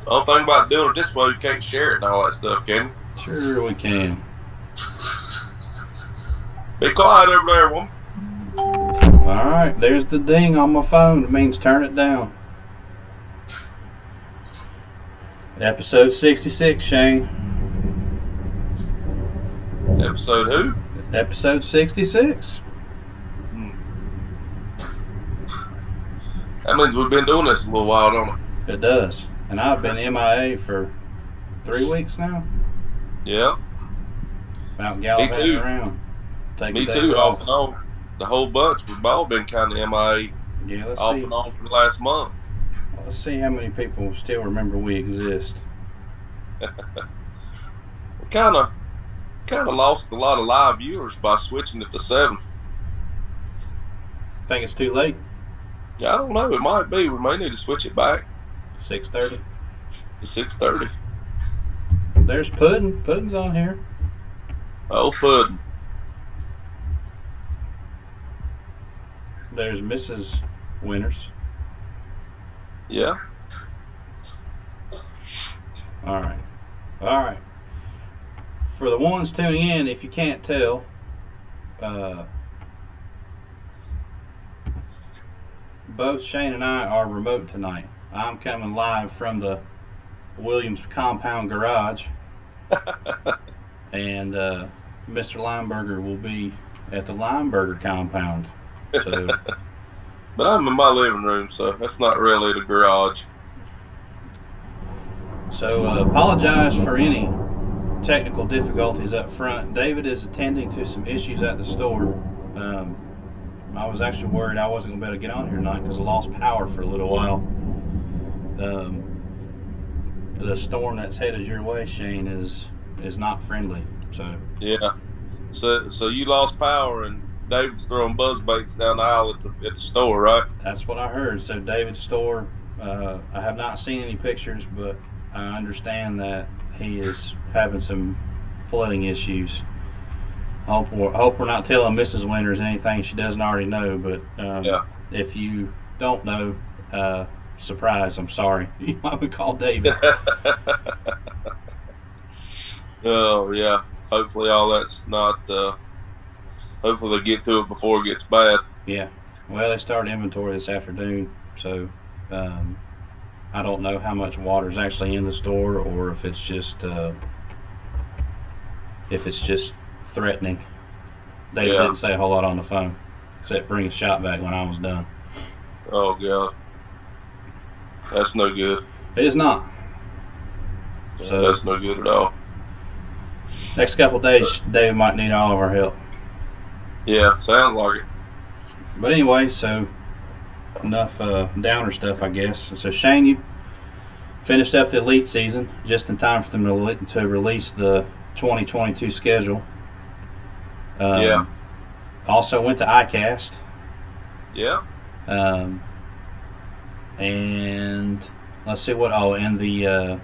Only thing about doing it this way, you can't share it and all that stuff, can you? Sure we can. Be quiet over there, woman. Alright, there's the ding on my phone. It means turn it down. Episode 66, Shane. Episode who? Episode 66. That means we've been doing this a little while, don't it? It does. And I've been MIA for 3 weeks now. Yeah. Out gallivanting around. Me too, off and on. The whole bunch. We've all been kind of MIA. Yeah, let's off see. and on for the last month. Let's see how many people still remember we exist. We kind of lost a lot of live viewers by switching it to 7. Think it's too late? I don't know. It might be. We may need to switch it back 6:30. to 6:30. There's Puddin'. Puddin's on here. Oh, Puddin'. There's Mrs. Winters. Yeah. All right. For the ones tuning in, if you can't tell, both Shane and I are remote tonight. I'm coming live from the Williams compound garage, and Mr. Lineberger will be at the Lineberger compound. So, but I'm in my living room, so that's not really the garage. So apologize for any technical difficulties up front. David is attending to some issues at the store. I was actually worried I wasn't going to be able to get on here tonight because I lost power for a little while. The storm that's headed your way, Shane, is not friendly. So yeah. So you lost power and David's throwing buzz baits down the aisle at the store, right? That's what I heard. So David's store, I have not seen any pictures, but I understand that he is having some flooding issues. I hope we're not telling Mrs. Winters anything she doesn't already know, but yeah. If you don't know, surprise, I'm sorry. You might call David. Oh, yeah. Hopefully all that's not... hopefully they get to it before it gets bad. Yeah. Well, they started inventory this afternoon, so I don't know how much water is actually in the store or if it's just threatening. They didn't say a whole lot on the phone, except bring a shot back when I was done. Oh, God. That's no good. It is not. Yeah, So that's no good at all. Next couple of days, Dave might need all of our help. Yeah, sounds like it. But anyway, so enough downer stuff, I guess. So Shane, you finished up the elite season just in time for them to release the 2022 schedule. Yeah. Also went to iCast. Yeah. And let's see what. Oh, and the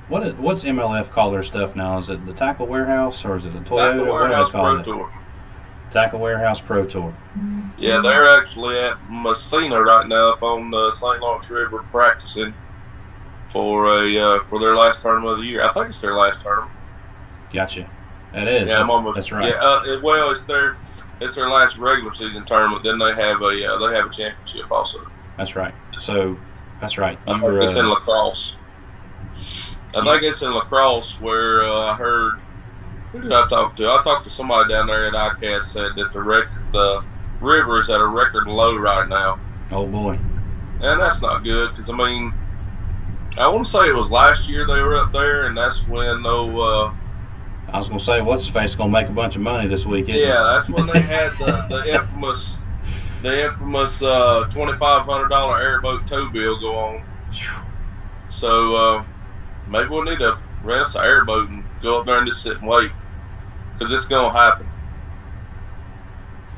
what's MLF call their stuff now? Is it the Tackle Warehouse or is it the Toyota? Tackle Warehouse Pro Tour. Tackle Warehouse Pro Tour. Yeah, they're actually at Messina right now up on the St. Lawrence River practicing for their last tournament of the year. I think it's their last tournament. Gotcha. That is. Yeah, I'm almost. That's right. Yeah. Well, it's their last regular season tournament. Then they have a championship also. That's right. So that's right. I think it's in lacrosse. I think it's in lacrosse where I heard. Who did I talk to? I talked to somebody down there at iCast said that the river is at a record low right now. Oh boy. And that's not good because I mean, I want to say it was last year they were up there, and that's when I was gonna say, what's his face gonna make a bunch of money this week? That's when they had the infamous $2,500 airboat tow bill go on. So maybe we'll need to rent us an airboat and go up there and just sit and wait, because it's gonna happen.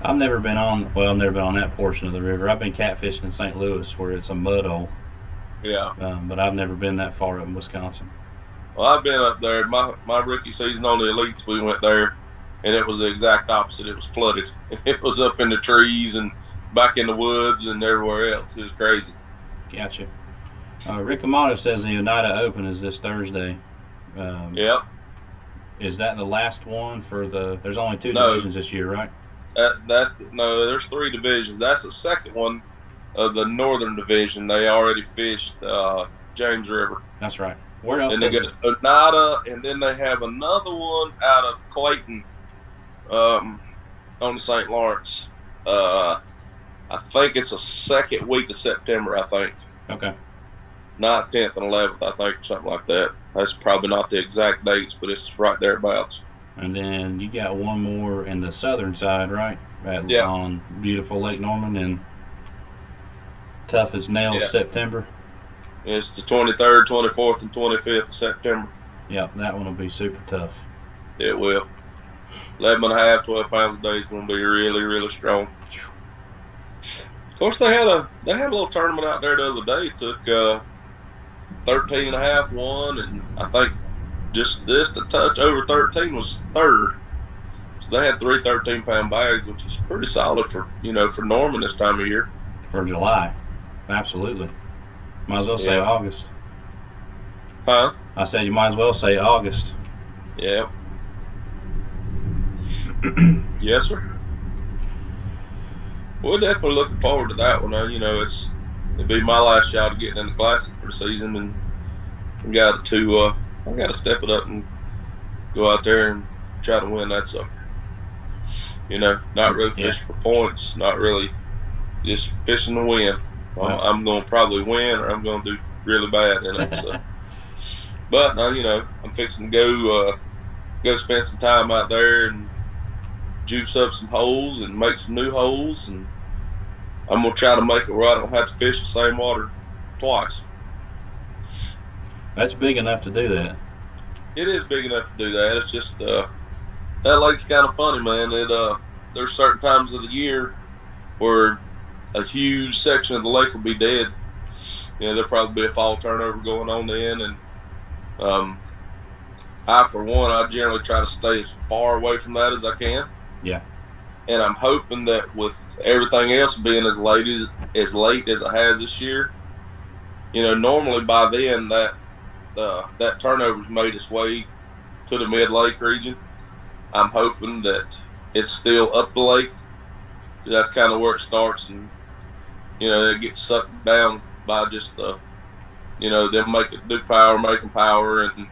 I've never been on that portion of the river. I've been catfishing in St. Louis where it's a mud hole. Yeah. But I've never been that far up in Wisconsin. Well, I've been up there. My rookie season on the elites, we went there, and it was the exact opposite. It was flooded. It was up in the trees and back in the woods and everywhere else. It was crazy. Gotcha. Rick Amato says the Oneida Open is this Thursday. Yeah. Is that the last one for the? There's only two No, divisions this year, right? no. There's 3 divisions. That's the second one of the Northern Division. They already fished James River. That's right. Where else And they does got it? Oneida, and then they have another one out of Clayton, on the St. Lawrence. I think it's the second week of September. I think Okay. 9th, 10th, and 11th. I think something like that. That's probably not the exact dates, but it's right thereabouts. And then you got one more in the southern side, right? Yeah. On beautiful Lake Norman and tough as nails Yeah. September. It's the 23rd, 24th, and 25th of September. Yep, that one will be super tough. It will. 11.5, 12 pounds a day is going to be really, really strong. Of course, they had a little tournament out there the other day. It took 13.5 won, and I think just a touch over 13 was third. So they had 3 13-pound bags, which is pretty solid for Norman this time of year. For July, absolutely. Might as well say Yeah. August. Huh? I said you might as well say August. Yeah. Yes, sir. We're definitely looking forward to that one. It'll be my last shot of getting in the Classic for the season, and I got to step it up and go out there and try to win that sucker. Not really fishing for points, not really just fishing to win. Well, I'm going to probably win, or I'm going to do really bad in it. So. But I'm fixing to go spend some time out there and juice up some holes and make some new holes, and I'm going to try to make it where I don't have to fish the same water twice. that's big enough to do that. It is big enough to do that. It's just that lake's kind of funny, man. There's certain times of the year where a huge section of the lake will be dead. There'll probably be a fall turnover going on then, and for one, I generally try to stay as far away from that as I can. Yeah. And I'm hoping that with everything else being as late as it has this year, normally by then that turnover's made its way to the mid-lake region. I'm hoping that it's still up the lake. That's kind of where it starts, and it gets sucked down by just them making power, and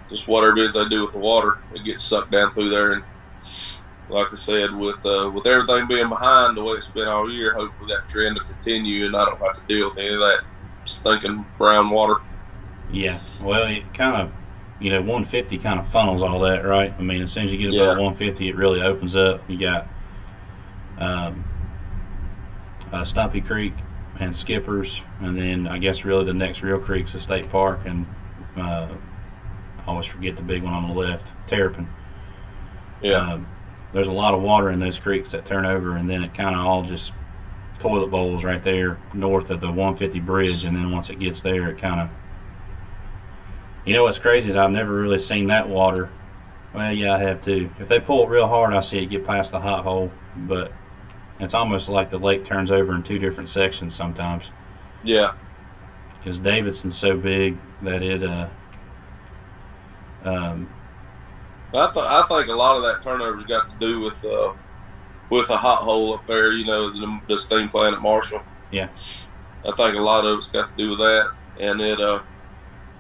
just whatever it is they do with the water, it gets sucked down through there. And like I said, with everything being behind the way it's been all year, hopefully that trend will continue, and I don't have to deal with any of that stinking brown water. Yeah. Well, it kind of, 150 kind of funnels all that, right? I mean, as soon as you get above 150, it really opens up. You got Stumpy Creek and Skippers, and then I guess really the next real creek's the State Park, and I always forget the big one on the left, Terrapin. Yeah. There's a lot of water in those creeks that turn over, and then it kind of all just toilet bowls right there north of the 150 bridge, and then once it gets there, it kind of. What's crazy is I've never really seen that water. Well, yeah, I have too. If they pull it real hard, I see it get past the hot hole, but it's almost like the lake turns over in 2 different sections sometimes. Yeah. Because Davidson's so big that it. I think a lot of that turnover's got to do with a hot hole up there. The steam plant at Marshall. Yeah. I think a lot of it's got to do with that, and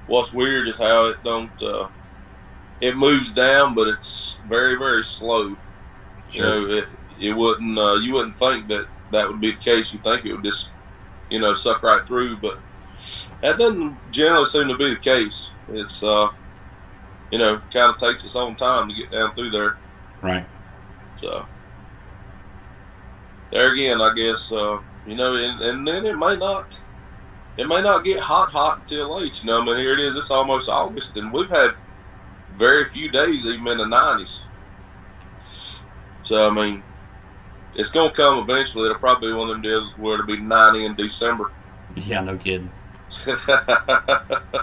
what's weird is how it don't. It moves down, but it's very, very slow. Sure. It wouldn't. You wouldn't think that would be the case. You think it would just, suck right through, but that doesn't generally seem to be the case. It's kind of takes its own time to get down through there. Right. So there again, I guess and then it may not get hot until late. Here it is. It's almost August, and we've had very few days even in the 90s. So it's gonna come eventually. It'll probably be one of them deals where it'll be 90 in December. Yeah, no kidding.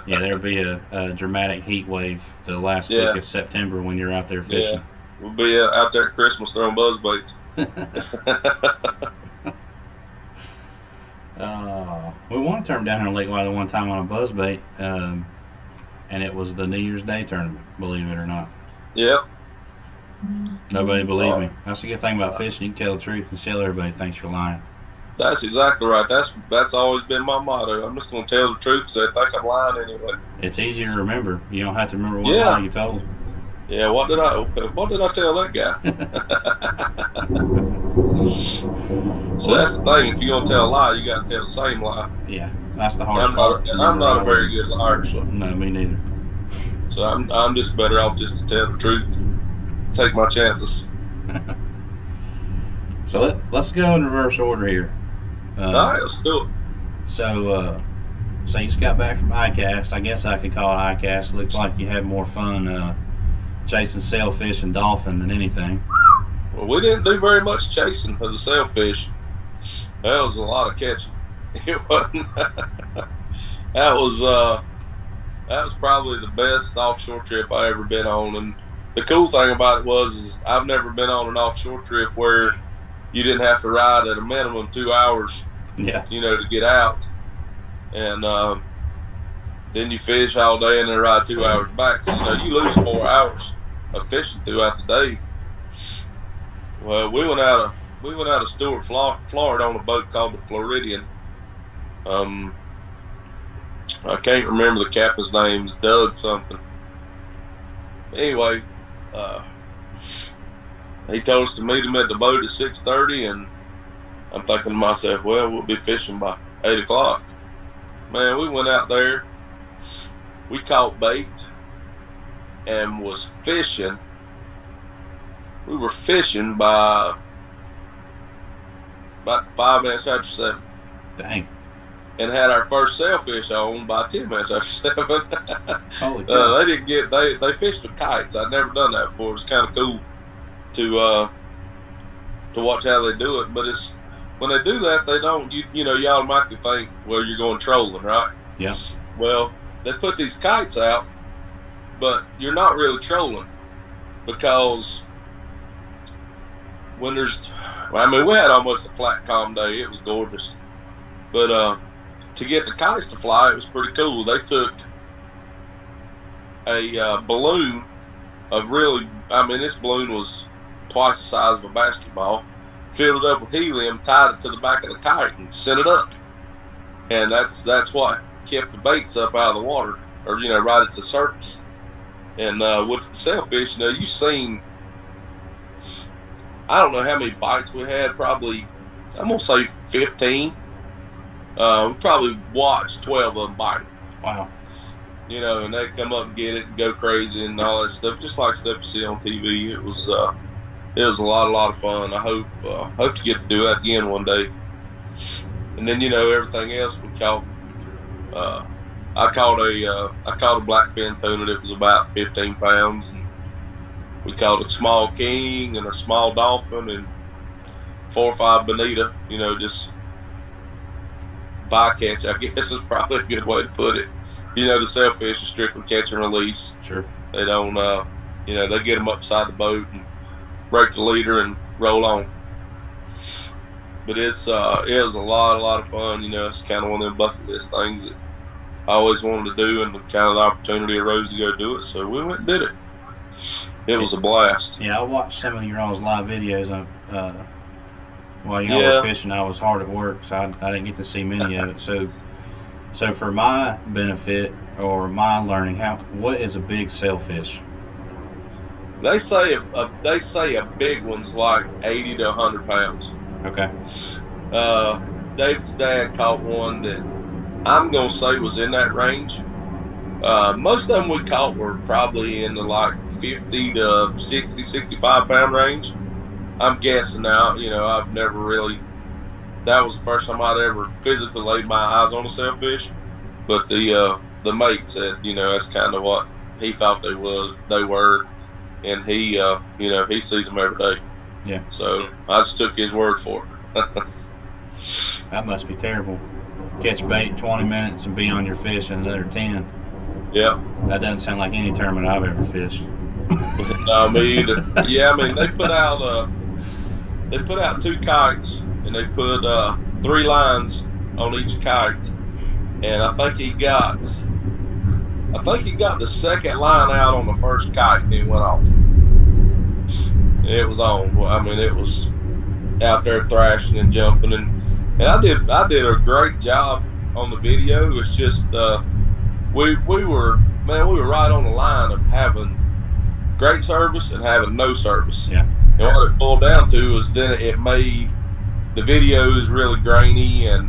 Yeah, there'll be a dramatic heat wave the last week of September when you're out there fishing. Yeah, we'll be out there at Christmas throwing buzz baits. We won a tournament down here in Lake Wiley one time on a buzz bait, and it was the New Year's Day tournament, believe it or not. Yep. Nobody believed me. That's the good thing about fishing. You can tell the truth and still everybody thinks you're lying. That's exactly right. That's always been my motto. I'm just going to tell the truth because they think I'm lying anyway. It's easy to remember. You don't have to remember what lie you told. Yeah, what did I tell that guy? So that's the thing. If you're going to tell a lie, you got to tell the same lie. Yeah, that's the hardest part. I'm not a very good liar. So. No, me neither. So I'm just better off just to tell the truth. Take my chances. So let's go in reverse order here. All right, let's do it. So you just got back from iCast. I guess I could call it iCast. Looks like you had more fun chasing sailfish and dolphin than anything. Well, we didn't do very much chasing for the sailfish. That was a lot of catching. It wasn't. That was probably the best offshore trip I ever been on. And the cool thing about it is I've never been on an offshore trip where you didn't have to ride at a minimum 2 hours. Yeah. To get out, and then you fish all day and then ride 2 hours back. So you lose 4 hours of fishing throughout the day. Well, we went out of Stewart, Florida, on a boat called the Floridian. I can't remember the captain's name. It's Doug something. Anyway, he told us to meet him at the boat at 6:30, and I'm thinking to myself, well, we'll be fishing by 8 o'clock. Man, we went out there. We caught bait and was fishing. We were fishing by about 5 minutes after 7. Dang. And had our first sailfish on by 10 minutes after 7. Holy cow. They fished with kites. I'd never done that before. It's kind of cool to watch how they do it. But when they do that, they don't, you automatically think, well, you're going trolling, right? Yeah. Well, they put these kites out, but you're not really trolling because we had almost a flat, calm day. It was gorgeous. But to get the kites to fly, it was pretty cool. They took a balloon this balloon was twice the size of a basketball, filled it up with helium, tied it to the back of the kite, and sent it up. And that's what kept the baits up out of the water, or right at the surface. And with the sailfish, you've seen, I don't know how many bites we had. Probably, I'm gonna say 15. We probably watched 12 of them bite. Wow. And they'd come up and get it and go crazy and all that stuff, just like stuff you see on TV. It was a lot of fun. I hope to get to do that again one day. And then everything else we caught. I caught a blackfin tuna that was about 15 pounds. And we caught a small king and a small dolphin and 4 or 5 bonita. Just bycatch, I guess is probably a good way to put it. The sailfish is strictly catch and release. Sure. They don't, they get them upside the boat and break the leader and roll on. But it was a lot of fun. It's kind of one of them bucket list things that I always wanted to do, and kind of the opportunity arose to go do it. So we went and did it. It was a blast. Yeah, I watched some of y'all's live videos while y'all were fishing. I was hard at work, so I didn't get to see many of it. So for my benefit or my learning, what is a big sailfish? They say a big one's like 80 to 100 pounds. Okay. David's dad caught one that I'm gonna say was in that range. Most of them we caught were probably in the like 50 to 60, 65 pound range. I'm guessing now. I've never really. That was the first time I'd ever physically laid my eyes on a sailfish. But the mate said, that's kind of what he thought they were, and he sees them every day. Yeah. So I just took his word for it. That must be terrible. Catch bait 20 minutes and be on your fish in another 10. Yeah. That doesn't sound like any tournament I've ever fished. No, me either. Yeah, they put out 2 kites and they put 3 lines on each kite, and I think he got the second line out on the first kite, and it went off. It was on. I mean, it was out there thrashing and jumping, and I did a great job on the video. It's just we were, man, we were right on the line of having great service and having no service. Yeah. And what it boiled down to was then it made the videos really grainy, and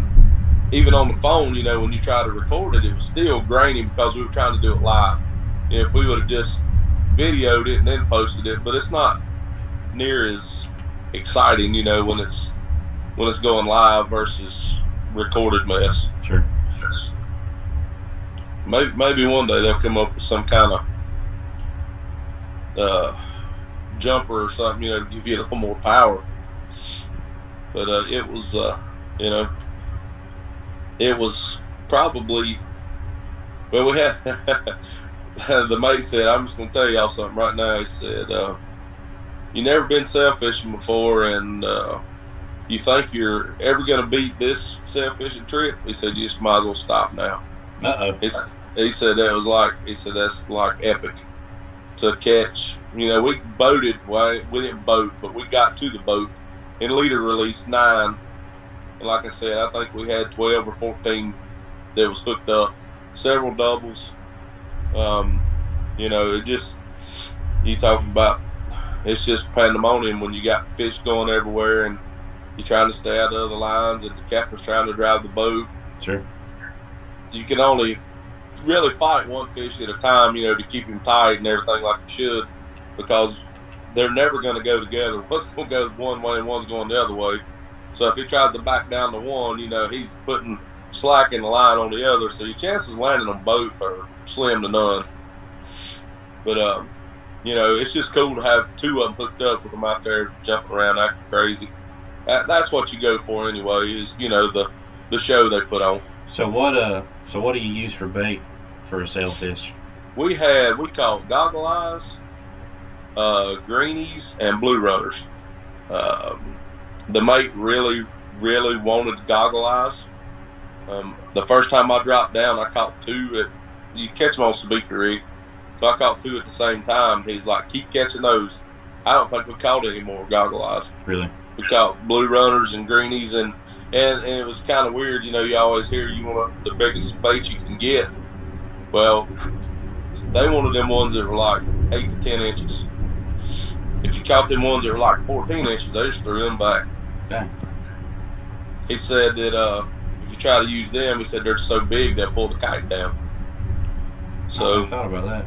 even on the phone, you know, when you try to record it, it was still grainy because we were trying to do it live. You know, if we would have just videoed it and then posted it, but it's not near as exciting, you know, when it's going live versus recorded mess. Sure. Maybe one day they'll come up with some kind of jumper or something, you know, to give you a little more power. But it was, you know, it was probably, well, we had, the mate said, I'm just going to tell y'all something right now. He said, you never been sail fishing before, and you think you're ever going to beat this sail fishing trip? He said, you just might as well stop now. Uh-oh. He said that was like, he said that's like epic to catch. You know, we boated, well, we didn't boat, but we got to the boat, and leader released 9. And like I said, I think we had 12 or 14 that was hooked up, several doubles. You know, it just, you talking about, it's just pandemonium when you got fish going everywhere and you're trying to stay out of the lines and the captain's trying to drive the boat. Sure. You can only really fight one fish at a time, you know, to keep him tight and everything like you should, because they're never going to go together. One's going to go one way and one's going the other way. So if he tries to back down to one, you know, he's putting slack in the line on the other. So your chances of landing them both are slim to none. But, you know, it's just cool to have 2 of them hooked up with them out there jumping around acting crazy. That's what you go for anyway, is, you know, the show they put on. So what do you use for bait for a sailfish? We caught goggle eyes, greenies, and blue runners. The mate really, really wanted goggle eyes. The first time I dropped down, I caught 2 you catch them on Sabika rig. So I caught 2 at the same time. He's like, keep catching those. I don't think we caught any more goggle eyes. Really? We caught blue runners and greenies, and it was kind of weird. You know, you always hear you want the biggest bait you can get. Well, they wanted them ones that were like 8 to 10 inches. If you caught them ones that were like 14 inches, they just threw them back. Dang. He said that if you try to use them, he said they're so big they'll pull the kite down. So I thought about that.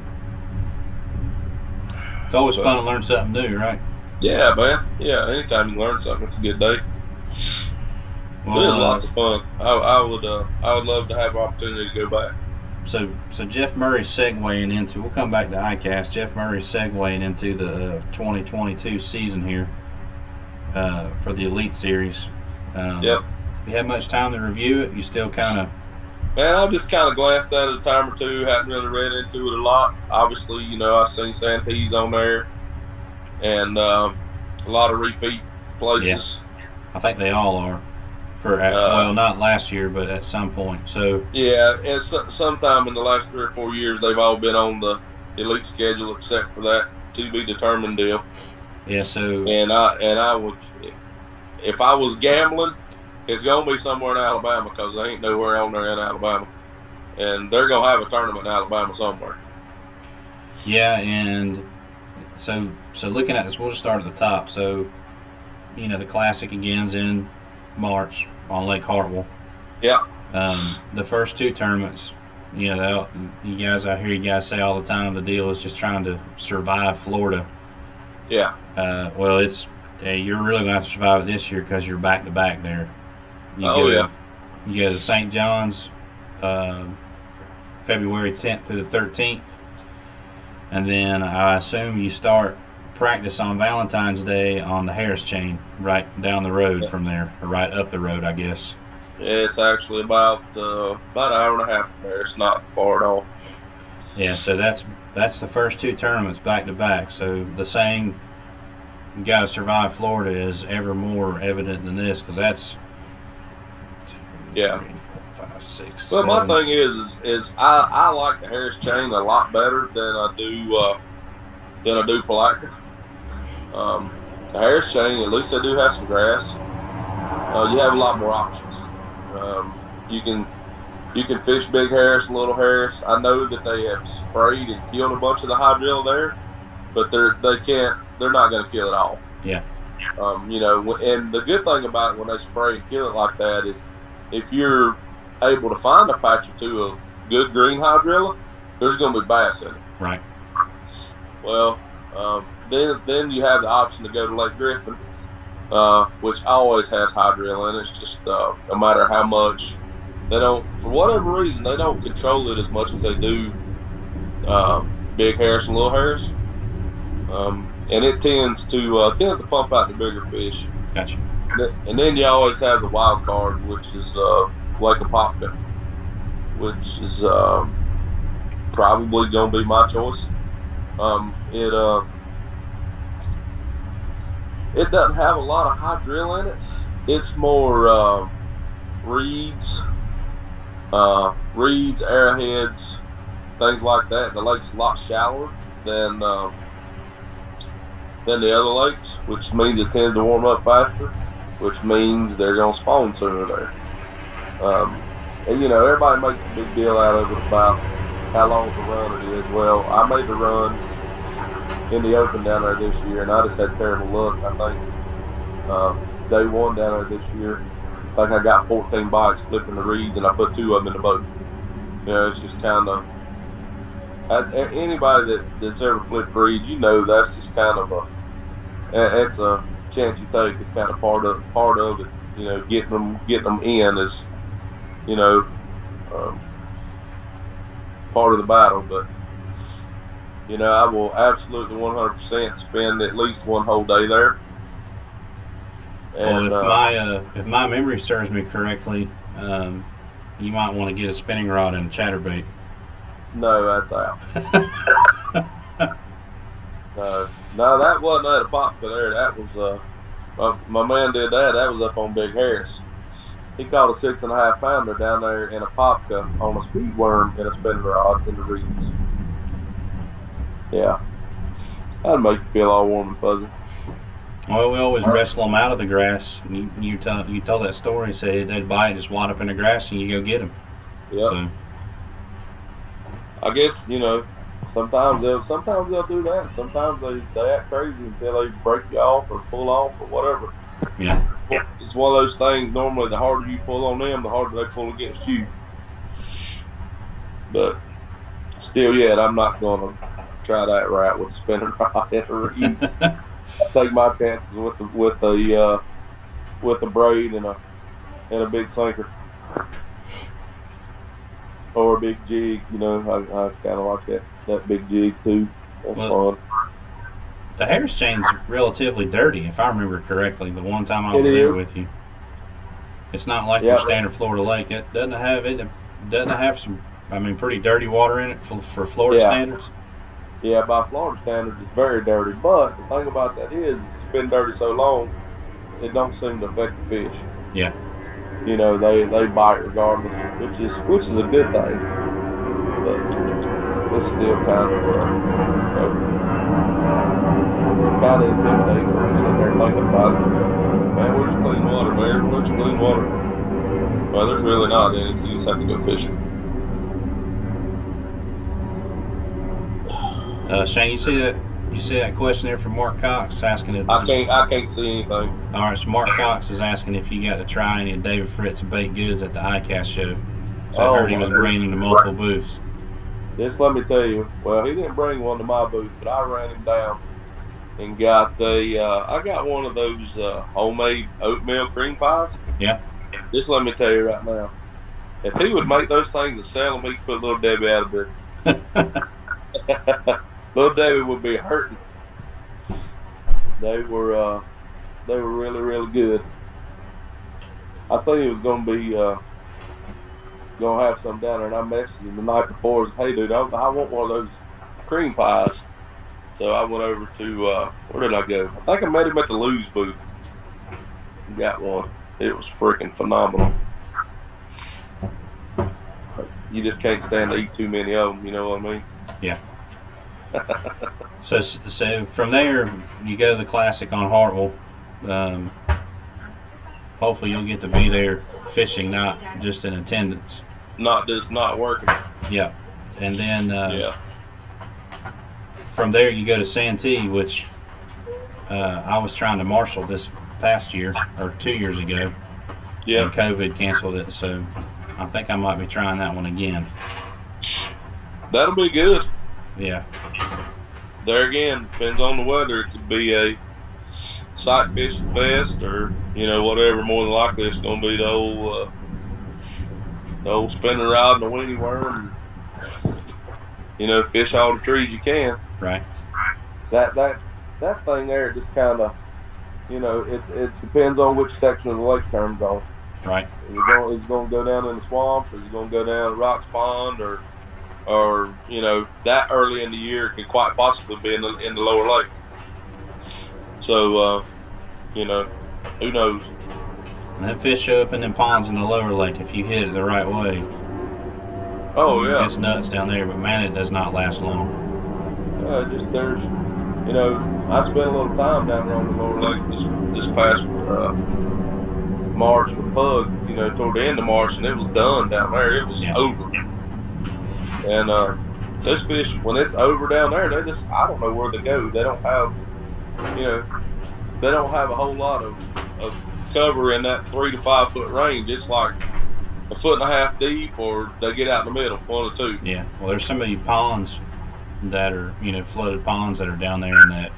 It's always fun to learn something new, right? Yeah, man. Yeah, anytime you learn something, it's a good day. Well, it is lots of fun. I would love to have an opportunity to go back. So Jeff Murray's segueing into, we'll come back to iCast. Jeff Murray's segueing into the 2022 season here for the Elite Series. Yep. You had much time to review it? You still kind of... Man, I just kind of glanced at it a time or two. Hadn't really read into it a lot. Obviously, you know, I've seen Santee's on there, and a lot of repeat places. Yeah. I think they all are. Well, not last year, but at some point. So yeah, and sometime in the last 3 or 4 years, they've all been on the Elite schedule, except for that to be determined deal. Yeah. So and I would, if I was gambling, it's gonna be somewhere in Alabama, because there ain't nowhere on there in Alabama, and they're gonna have a tournament in Alabama somewhere. Yeah, and so looking at this, we'll just start at the top. So, you know, the Classic again's in March on Lake Hartwell. Yeah. The first 2 tournaments, you know, you guys, I hear you guys say all the time, the deal is just trying to survive Florida. Yeah. Well, you're really going to have to survive it this year because you're back to back there. You go to St. John's February 10th through the 13th, and then I assume you start practice on Valentine's Day on the Harris Chain right down the road from there, or right up the road, I guess. It's actually about an hour and a half from there. It's not far at all. Yeah, so that's the first 2 tournaments back to back. So the saying, "You got to survive Florida," is ever more evident than this, because that's 6, But my 7. thing is I like the Harris chain a lot better than I do Palatka. The Harris chain, at least they do have some grass. You have a lot more options. You can fish big Harris, little Harris. I know that they have sprayed and killed a bunch of the hydrilla there, but they're not going to kill it all. Yeah. And the good thing about it when they spray and kill it like that is if you're able to find a patch or two of good green hydrilla, there's going to be bass in it. Right. Well, then you have the option to go to Lake Griffin, which always has hydrilla in it. It's just no matter how much they don't, for whatever reason, they don't control it as much as they do big Harris and little Harris. And it tends to pump out the bigger fish. Gotcha. And then you always have the wild card, which is Lake Apopka, which is probably going to be my choice. It doesn't have a lot of hydrilla in it. It's more reeds, arrowheads, things like that. The lake's a lot shallower than the other lakes, which means it tends to warm up faster, which means they're going to spawn sooner there. And everybody makes a big deal out of it about how long the run it is. Well, I made the run in the open down there this year, and I just had terrible luck. I think day one down there this year, I think I got 14 bites flipping the reeds, and I put 2 of them in the boat. It's just kind of anybody that's ever flipped reeds, that's just kind of that's a chance you take. It's kind of part of it. Getting them in is part of the battle. But I will absolutely 100% spend at least one whole day there. And well, if my memory serves me correctly, you might want to get a spinning rod and a chatterbait. No, that's out. No, that wasn't at a Apopka there. That was my man did that. That was up on Big Harris. He caught a 6.5 pounder down there in a Apopka on a speed worm and a spinning rod in the reeds. Yeah, that'd make you feel all warm and fuzzy. Well, we always wrestle them out of the grass. You told that story. Said they'd bite, just wad up in the grass, and you go get them. Yeah. So, I guess sometimes they'll do that. Sometimes they act crazy until they break you off or pull off or whatever. Yeah. It's one of those things. Normally, the harder you pull on them, the harder they pull against you. But still, yet I'm not going to try that route with a spinning rod and the reeds. I take my chances with the braid and a big sinker or a big jig. I kind of like that big jig too. That's fun. The Harris chain's relatively dirty, if I remember correctly. The one time I was there with you, it's not like your standard Florida lake. It doesn't have some, pretty dirty water in it for Florida standards. Yeah, by Florida standards, it's very dirty. But the thing about that is, it's been dirty so long, it don't seem to affect the fish. Yeah. They bite regardless, which is a good thing. But it's still kind of intimidating when you sit there thinking about it. Man, where's clean water, man? Where's clean water? Well, there's really not any. You just have to go fishing. Shane, you see that question there from Mark Cox asking if I can't see anything. All right, so Mark Cox is asking if you got to try any of David Fritz's baked goods at the iCast show. So I heard he was bringing to multiple booths. Just let me tell you. Well, he didn't bring one to my booth, but I ran him down and got I got one of those homemade oatmeal cream pies. Yeah. Just let me tell you right now, if he would make those things and sell them, he could put Little Debbie out of business. Little Debbie would be hurting. They were really, really good. I said he was going to be going to have some down there, and I messaged him the night before. I said, hey, dude, I want one of those cream pies. So I went over to, where did I go? I think I met him at the Lou's booth. Got one. It was freaking phenomenal. you just can't stand to eat too many of them. You know what I mean? Yeah. So from there, you go to the Classic on Hartwell. Um, hopefully, you'll get to be there fishing, not just in attendance. Not working. Yeah. And then Yeah. from there, you go to Santee, which I was trying to marshal this past year or 2 years ago, Yeah. and COVID canceled it. So I think I might be trying that one again. That'll be good. Yeah. There again, depends on the weather. It could be a sight fishing fest, or whatever. More than likely, it's going to be the old spinning rod and the weenie worm. Fish all the trees you can. Right. That thing there just kind of, it depends on which section of the lake terms on. Right. Is it going to go down in the swamps, or is it going to go down the Rocks Pond, or that early in the year could quite possibly be in the lower lake. So, who knows? And that fish show up in them ponds in the lower lake if you hit it the right way. Oh yeah, it's nuts down there, but man, it does not last long. There's, I spent a little time down there on the lower lake this past March with Pug. Toward the end of March, and it was done down there. It was over. And those fish, when it's over down there, I don't know where they go. They don't have, they don't have a whole lot of cover in that 3 to 5 foot range. It's like 1.5 feet deep, or they get out in the middle, one or two. Yeah. Well, there's so many ponds that are, flooded ponds that are down there in that,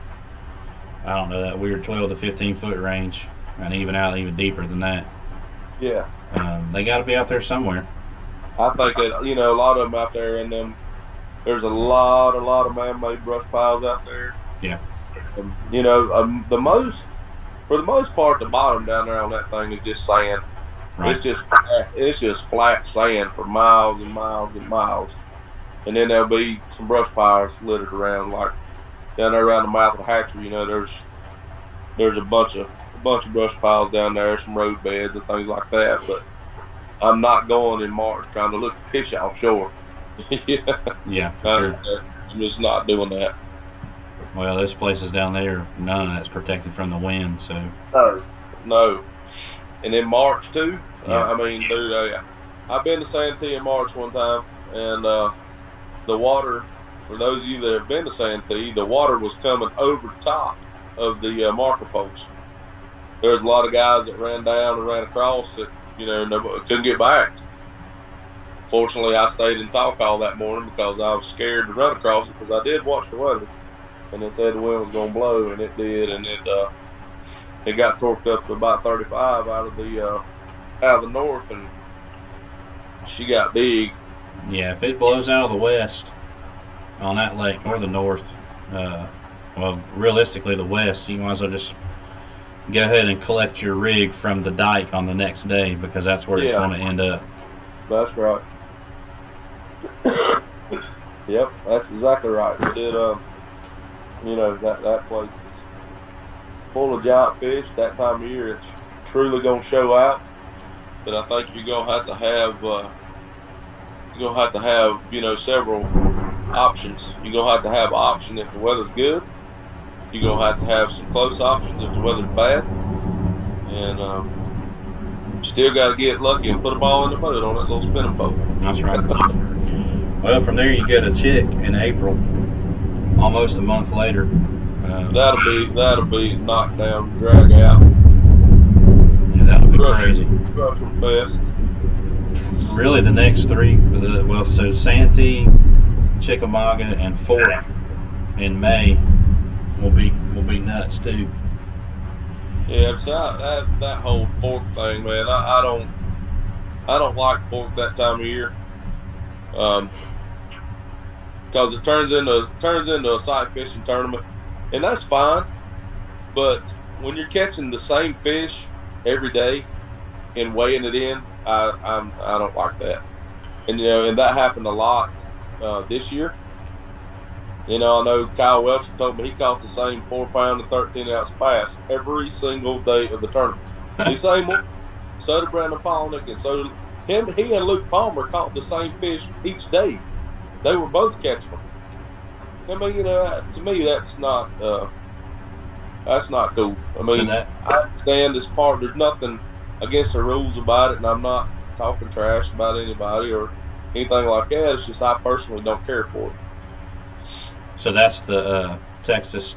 I don't know, that weird 12 to 15 foot range, and even deeper than that. Yeah. They got to be out there somewhere. I think that, a lot of them out there in them, there's a lot of man-made brush piles out there. Yeah. And, for the most part, the bottom down there on that thing is just sand. Right. It's just flat sand for miles and miles and miles. And then there'll be some brush piles littered around, like down there around the mouth of the hatchery. There's a bunch of brush piles down there, some road beds and things like that. But I'm not going in March trying to look at fish offshore. Yeah, for sure. I'm just not doing that. Well, those places down there, none of that's protected from the wind, so. No. And in March too. Yeah. Dude, I've been to Santee in March one time, and the water, for those of you that have been to Santee, the water was coming over the top of the marker posts. There's a lot of guys that ran down and ran across that, nobody couldn't get back. Fortunately, I stayed in talk all that morning because I was scared to run across it, because I did watch the weather, and it said the wind was going to blow, and it did, and it got torqued up to about 35 out of the north, and she got big. Yeah, if it blows out of the west on that lake or the north, well, realistically the west, you might as well just go ahead and collect your rig from the dike on the next day, because that's where it's going to end up. That's right. Yep, that's exactly right. We did, that place is full of giant fish. That time of year, it's truly going to show out. But I think you're going to have to have, several options. You're going to have to have an option if the weather's good. You're going to have some close options if the weather's bad. And still got to get lucky and put a ball in the boat on that little spinning boat. That's right. Well, from there you get a chick in April, almost a month later. That'll be knockdown, drag out. Yeah, that'll be crazy. Crushing fest. Really, the next three, so Santee, Chickamauga, and Fork in May will be nuts too. Yeah, so that whole Fork thing, man. I don't like Fork that time of year, because it turns into a sight fishing tournament, and that's fine. But when you're catching the same fish every day and weighing it in, I don't like that. And and that happened a lot this year. I know Kyle Welch told me he caught the same 4-pound and 13-ounce bass every single day of the tournament. The same one. So did Brandon Polnick, and so He and Luke Palmer caught the same fish each day. They were both catching them. I mean, to me, that's not cool. I So mean, that I understand this part. There's nothing against the rules about it, and I'm not talking trash about anybody or anything like that. It's just I personally don't care for it. so that's the Texas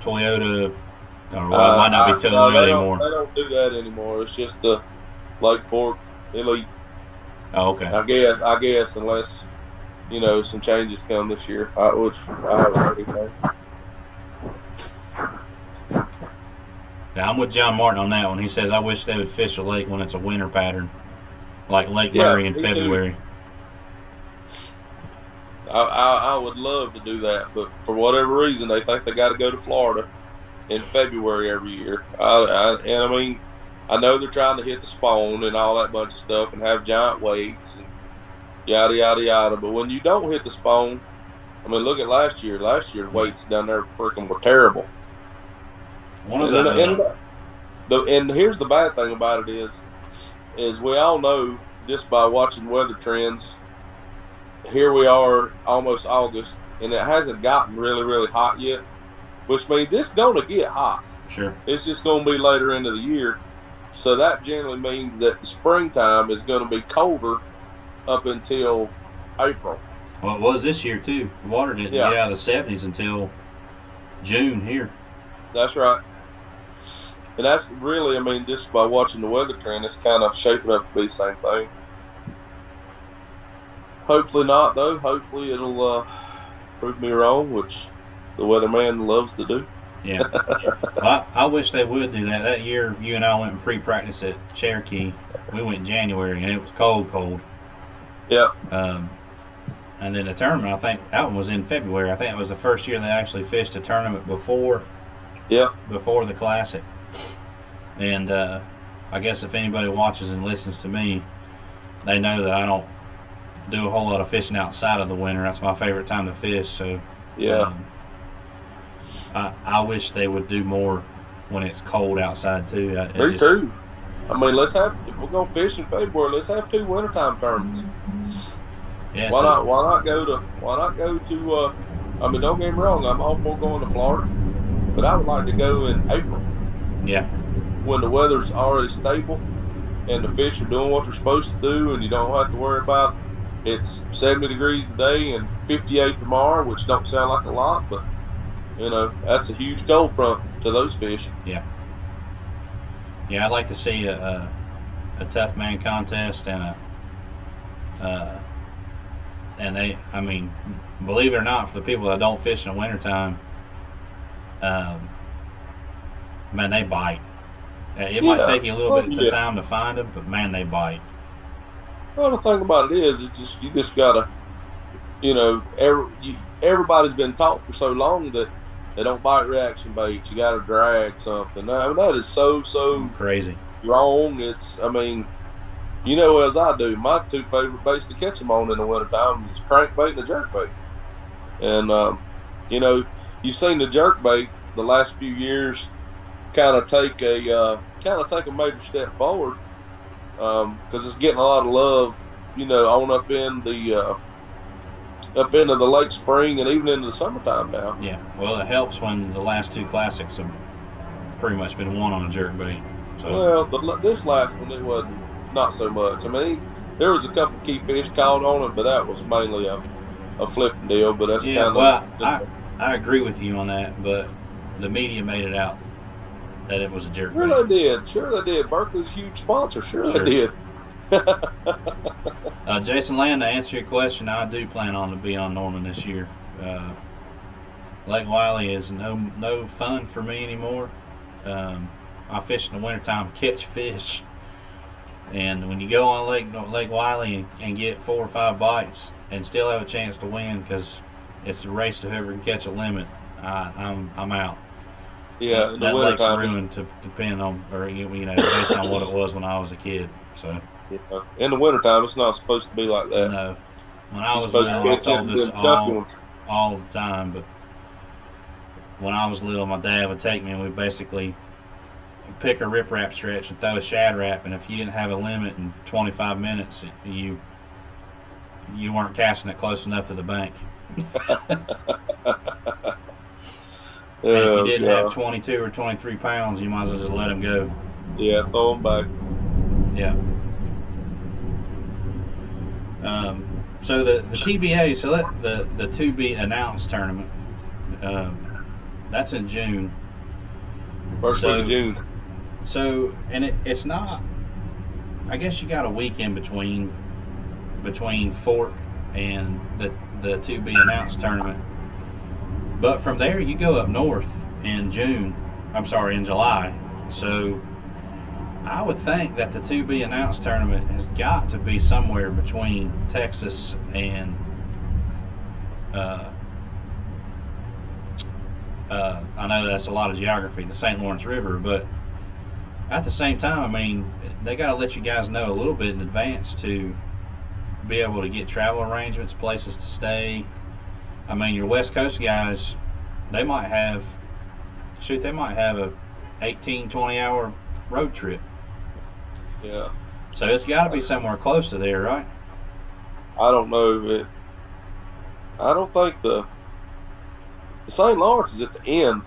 Toyota, or well, it might not be No, Toyota anymore. they don't do that anymore. It's just the Lake Fork Elite. Oh, okay. I guess unless some changes come this year, which I haven't heard anything. Yeah, I'm with John Martin on that one. He says, I wish they would fish a lake when it's a winter pattern, like Lake Yeah, Murray in me too. February. I would love to do that, but for whatever reason, they think they got to go to Florida in February every year. And I mean, I know they're trying to hit the spawn and all that bunch of stuff and have giant weights and yada yada yada. But when you don't hit the spawn, I mean, look at last year. Last year's weights down there freaking were terrible. One of And, and, the and here's the bad thing about it is we all know just by watching weather trends. Here we are, almost August, and it hasn't gotten really really hot yet, which means it's going to get hot. sure. It's just going to be later into the year. So that generally means that the springtime is going to be colder up until April. Well, it was this year too. The water didn't Yeah, get out of the 70s until June here. that's right. And that's really, I mean, just by watching the weather trend, it's kind of shaping up to be the same thing. Hopefully not, though. Hopefully it'll prove me wrong, which the weatherman loves to do. Yeah. Well, I wish they would do that. That year, you and I went and pre-practice at Cherokee. We went in January, and it was cold. Yeah, Um, and then the tournament, I think that one was in February. I think it was the first year they actually fished a tournament before yeah, the Classic. And I guess if anybody watches and listens to me, they know that I don't do a whole lot of fishing outside of the winter. That's my favorite time to fish. So yeah. I wish they would do more when it's cold outside too. Me too. I mean, if we're gonna fish in February, let's have 2 wintertime tournaments. Yeah, Why so, not? Why not go to? I mean, don't get me wrong. I'm all for going to Florida, but I would like to go in April yeah, when the weather's already stable and the fish are doing what they're supposed to do, and you don't have to worry about it's 70 degrees today and 58 tomorrow, which don't sound like a lot, but that's a huge cold front to those fish. yeah. I'd like to see a tough man contest and I mean, believe it or not, for the people that don't fish in the wintertime, um, man, they bite. It might take you a little bit of time to find them, but man, they bite. Well, the thing about it is, it's just you just gotta, everybody's been taught for so long that they don't bite reaction baits. You got to drag something. I mean, that is so Crazy. wrong. I mean, as I do, my 2 favorite baits to catch them on in the wintertime is crankbait and a jerkbait. And you've seen the jerkbait the last few years kind of take a major step forward because it's getting a lot of love, on up into the late spring and even into the summertime now. Yeah. Well, it helps when the last 2 classics have pretty much been won on a jerkbait. So. Well, this last one it wasn't not so much. I mean, there was a couple key fish caught on it, but that was mainly a flipping deal. But that's Yeah. kind Well, of. I agree with you on that, but the media made it out that it was a jerkbait. Sure they did. Berkeley's a huge sponsor. Sure. They did. Jason Land, to answer your question, I do plan on to be on Norman this year. Lake Wiley is no fun for me anymore. I fish in the wintertime, catch fish, and when you go on Lake Wiley and get 4 or 5 bites and still have a chance to win because it's a race to whoever can catch a limit, I'm out. Yeah, that lake's ruined to depend on, or based on what it was when I was a kid. So. Yeah. In the wintertime, it's not supposed to be like that. No. When I was little, I told this all the time, but when I was little, my dad would take me and pick a riprap stretch and throw a shad rap, and if you didn't have a limit in 25 minutes, you weren't casting it close enough to the bank. And if you Oh didn't have god. 22 or 23 pounds, you might as well just let them go. Yeah, throw them back. Yeah. So the TBA, so the to be announced tournament, that's in June. First week of So June. and it's not. I guess you got a week in between Fork and the to be announced tournament. But from there, you go up north in June. I'm sorry, in July. So I would think that the to be announced tournament has got to be somewhere between Texas and uh, I know that's a lot of geography, the St. Lawrence River, but at the same time, I mean, they got to let you guys know a little bit in advance to be able to get travel arrangements, places to stay. I mean, your West Coast guys, they might have, they might have a 18, 20-hour road trip. Yeah. So it's got to be somewhere close to there, right? I don't know if it. I don't think the St. Lawrence is at the end.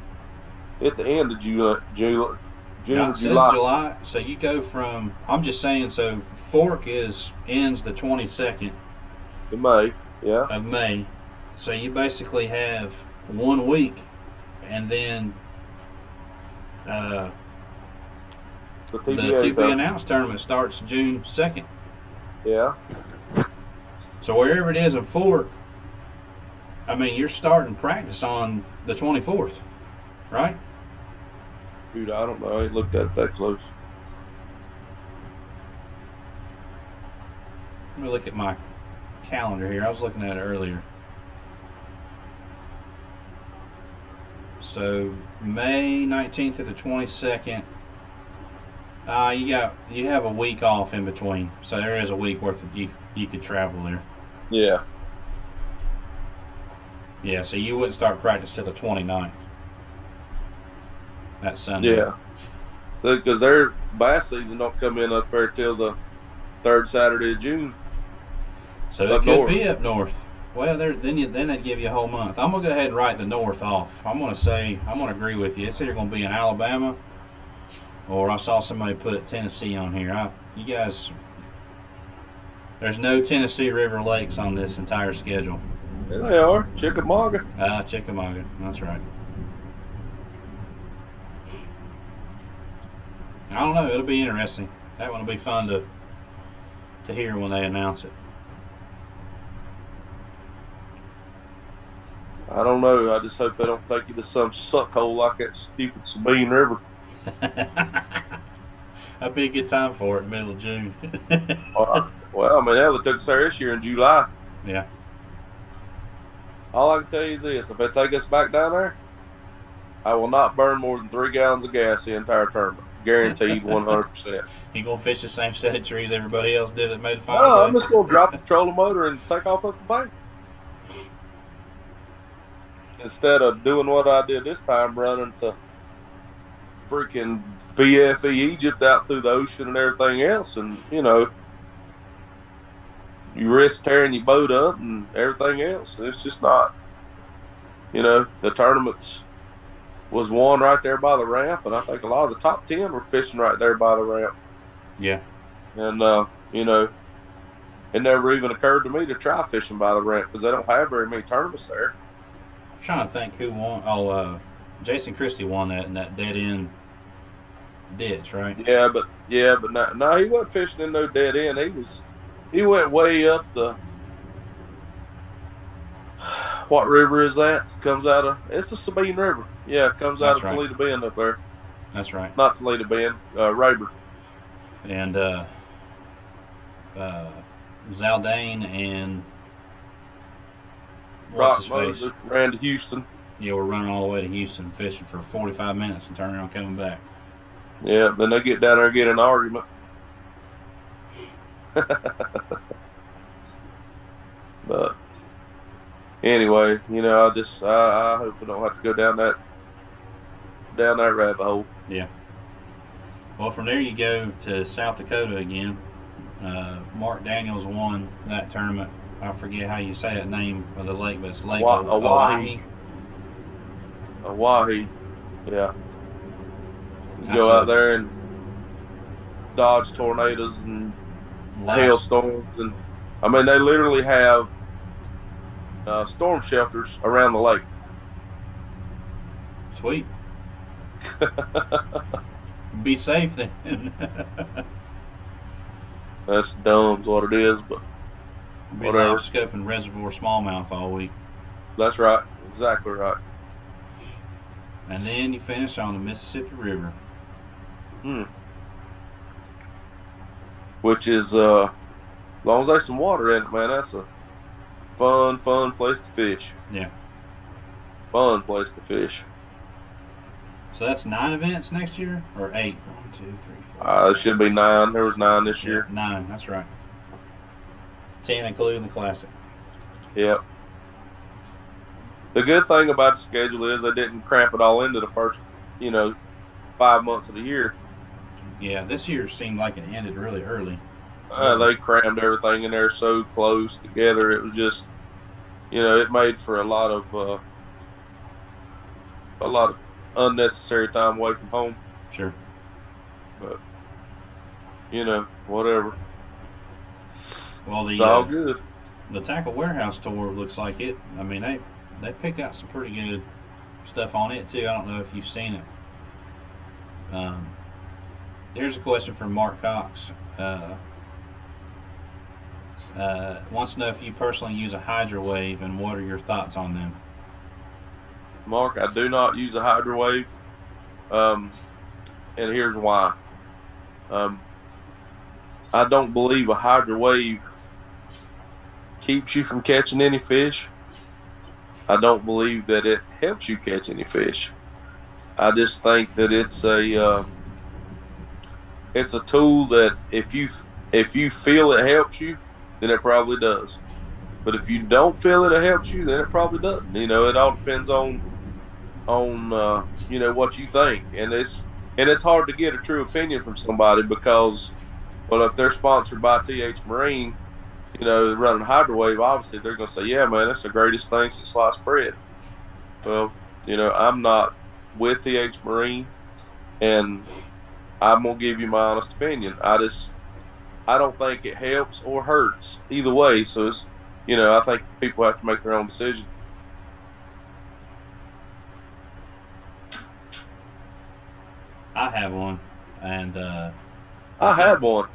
At the end of June Now or it says July. July, so you go from. I'm just saying. So Fork ends the 22nd In May. Yeah. of May. So you basically have 1 week, and then uh, The the TBA to be though. announced tournament starts June 2nd. Yeah. So wherever it is in Fork, I mean, you're starting practice on the 24th, right? Dude, I don't know. I ain't looked at it that close. Let me look at my calendar here. I was looking at it earlier. So May 19th to the 22nd. You have a week off in between, so there is a week worth of you could travel there. Yeah. Yeah, so you wouldn't start practice till the 29th. That Sunday. Yeah. So because their bass season don't come in up there till the third Saturday of June So it up could north. be up north. Well, then they'd give you a whole month. I'm gonna go ahead and write the north off. I'm gonna agree with you. It's either gonna be in Alabama, or I saw somebody put Tennessee on here. You guys, there's no Tennessee River Lakes on this entire schedule. There they are, Chickamauga. Chickamauga. That's right. I don't know. It'll be interesting. That one will be fun to hear when they announce it. I don't know. I just hope they don't take you to some suckhole like that stupid Sabine River. That'd be a good time for it, middle of June. Well, I mean, hell, they took us there this year in July. Yeah. All I can tell you is this: if they take us back down there, I will not burn more than 3 gallons of gas the entire tournament. Guaranteed, 100%. You gonna fish the same set of trees everybody else did that made the No, final I'm day? just gonna drop the trolling motor and take off up the bank instead of doing what I did this time, running to freaking BFE Egypt out through the ocean and everything else, and you risk tearing your boat up and everything else. And it's just not, the tournaments was won right there by the ramp, and I think a lot of the top 10 were fishing right there by the ramp. Yeah. And it never even occurred to me to try fishing by the ramp because they don't have very many tournaments there. I'm trying to think who won. Jason Christie won that in that dead end ditch, right? Yeah, but no, he wasn't fishing in no dead end. He went way up the. What river is that? Comes out of it's the Sabine River. Yeah, it comes out That's of right. Toledo Bend up there. That's right. Not Toledo Bend, Rayburn. And Zaldane and what's Rock his face? Moses ran to Houston. Yeah, we're running all the way to Houston fishing for 45 minutes and turning around coming back. Yeah, then they get down there and get in an argument. But anyway, I hope we don't have to go down that rabbit hole. Yeah. Well, from there you go to South Dakota again. Mark Daniels won that tournament. I forget how you say that name of the lake, but it's Lake Oahe, Oahe. Oahe. Yeah, you That's go a out there and dodge tornadoes and last hailstorms, and I mean they literally have storm shelters around the lake. sweet. Be safe then. That's dumb, is what it is, but Be live whatever. scoping reservoir smallmouth all week. That's right, exactly right. And then you finish on the Mississippi River. Hmm. Which is as long as there's some water in it, man, that's a fun place to fish. Yeah. Fun place to fish. So that's 9 events next year? Or 8? 1, 2, 3, 4, It should 5. be 9. There was 9 this Yeah, year. 9. That's right. 10 including the Classic. Yep. The good thing about the schedule is they didn't cramp it all into the first, 5 months of the year. Yeah, this year seemed like it ended really early. They crammed everything in there so close together. It was just, it made for a lot of unnecessary time away from home. Sure. But whatever. Well, It's all good. the Tackle Warehouse tour looks like it. I mean, they picked out some pretty good stuff on it too. I don't know if you've seen it. Here's a question from Mark Cox. Wants to know if you personally use a hydrowave and what are your thoughts on them? Mark, I do not use a hydrowave, and here's why. Um, I don't believe a hydrowave keeps you from catching any fish. I don't believe that it helps you catch any fish. I just think that it's a tool that if you feel it helps you, then it probably does. But if you don't feel it helps you, then it probably doesn't. It all depends on what you think, and it's hard to get a true opinion from somebody because, well, if they're sponsored by TH Marine, running hydrowave, obviously they're going to say, yeah, man, that's the greatest thing since sliced bread. Well, I'm not with TH Marine, and I'm gonna give you my honest opinion. I don't think it helps or hurts either way. So I think people have to make their own decision. I have one, and I had one.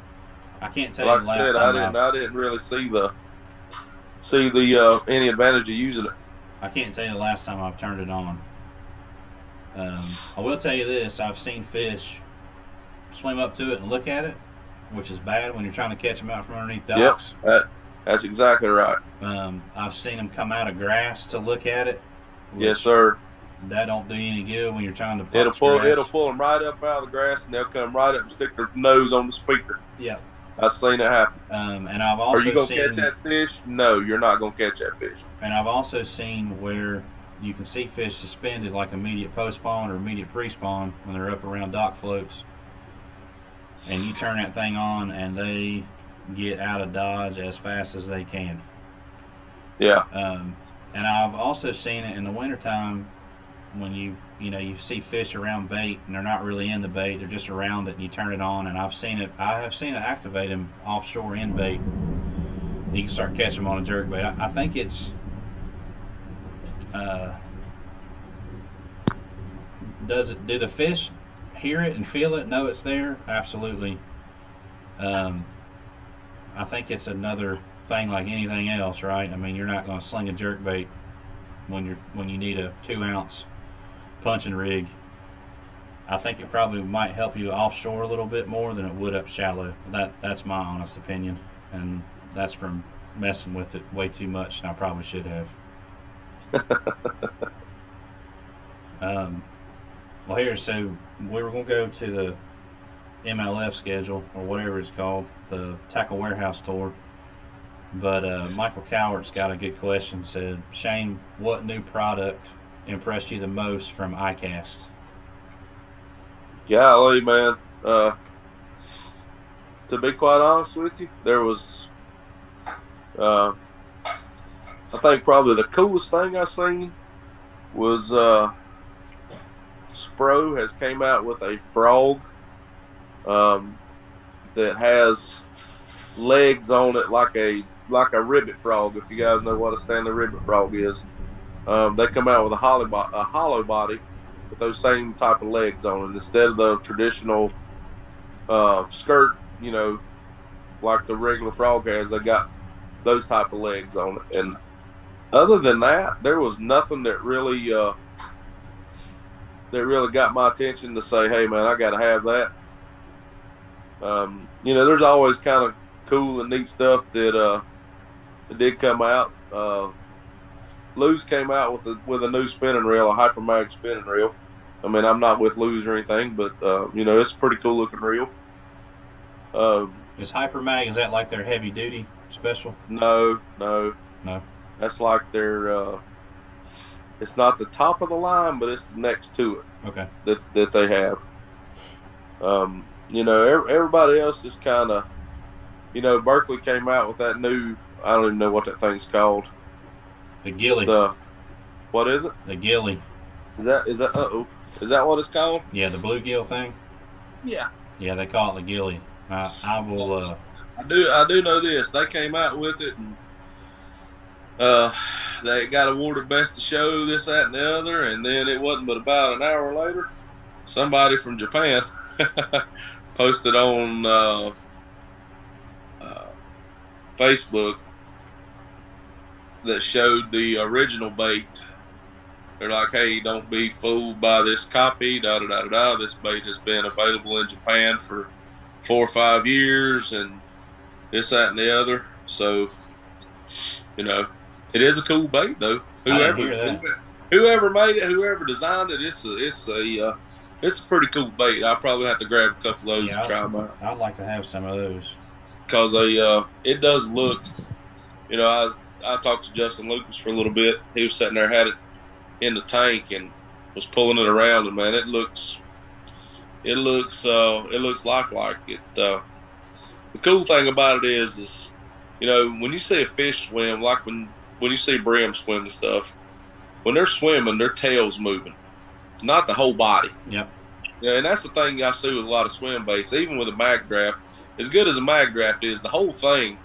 I can't tell you Like the I last said, time I didn't really see the any advantage of using it. I can't tell you the last time I've turned it on. I will tell you this: I've seen fish swim up to it and look at it, which is bad when you're trying to catch them out from underneath Yep, docks. that's exactly right. I've seen them come out of grass to look at it. Yes, sir. That don't do you any good when you're trying to It'll punch grass. pull them right up out of the grass, and they'll come right up and stick their nose on the speaker. Yeah. I've seen it happen. And I've also Are you gonna seen, catch that fish? No, you're not gonna catch that fish. And I've also seen where you can see fish suspended like immediate post spawn or immediate pre spawn when they're up around dock floats. And you turn that thing on and they get out of dodge as fast as they can. Yeah. And I've also seen it in the wintertime when you see fish around bait and they're not really in the bait, they're just around it, and you turn it on, and I have seen it activate them offshore in bait. You can start catching them on a jerk bait. I think it's do the fish hear it and feel it, know it's there? Absolutely. I think it's another thing like anything else, right? I mean, you're not going to sling a jerk bait when you need a 2-ounce punching rig. I think it probably might help you offshore a little bit more than it would up shallow. That's my honest opinion, and that's from messing with it way too much, and I probably should have. So we were going to go to the MLF schedule, or whatever it's called, the Tackle Warehouse tour. But Michael Cowart's got a good question. Said, Shane, what new product impressed you the most from iCast? Golly, man. Uh, to be quite honest with you, there was, uh, I think probably the coolest thing I seen was Spro has came out with a frog um, that has legs on it like a ribbit frog. If you guys know what a Stanley ribbit frog is, they come out with a hollow body with those same type of legs on it instead of the traditional skirt. Like the regular frog has. They got those type of legs on it. And other than that, there was nothing that really got my attention to say, hey man, I got to have that. There's always kind of cool and neat stuff that did come out. Lew's came out with a new spinning reel, a hypermag spinning reel. I mean, I'm not with Lew's or anything, but it's a pretty cool looking reel. Is hypermag, is that like their heavy duty special? No, No. that's like their. It's not the top of the line, but it's next to it. Okay. That they have. Everybody else is kind of. Berkeley came out with that new. I don't even know what that thing's called. The Gilly. What is it? The Gilly. Is that Is that what it's called? Yeah, the bluegill thing. Yeah. Yeah, they call it the Gilly. I will. I do know this. They came out with it, and they got awarded best of show, this, that, and the other. And then it wasn't but about an hour later, somebody from Japan posted on Facebook that showed the original bait. They're like, hey, don't be fooled by this copy, da da da da da. This bait has been available in Japan for 4 or 5 years, and this, that, and the other. So, it is a cool bait, though. Whoever made it, whoever designed it, it's a pretty cool bait. I'll probably have to grab a couple of those and try them out. I'd like to have some of those. Because it does look, I talked to Justin Lucas for a little bit. He was sitting there, had it in the tank, and was pulling it around, and man, it looks lifelike. The cool thing about it is when you see a fish swim, like when you see brim swim and stuff, when they're swimming, their tail's moving, not the whole body. Yep. Yeah, and that's the thing I see with a lot of swim baits, even with a mag draft. As good as a mag draft is, the whole thing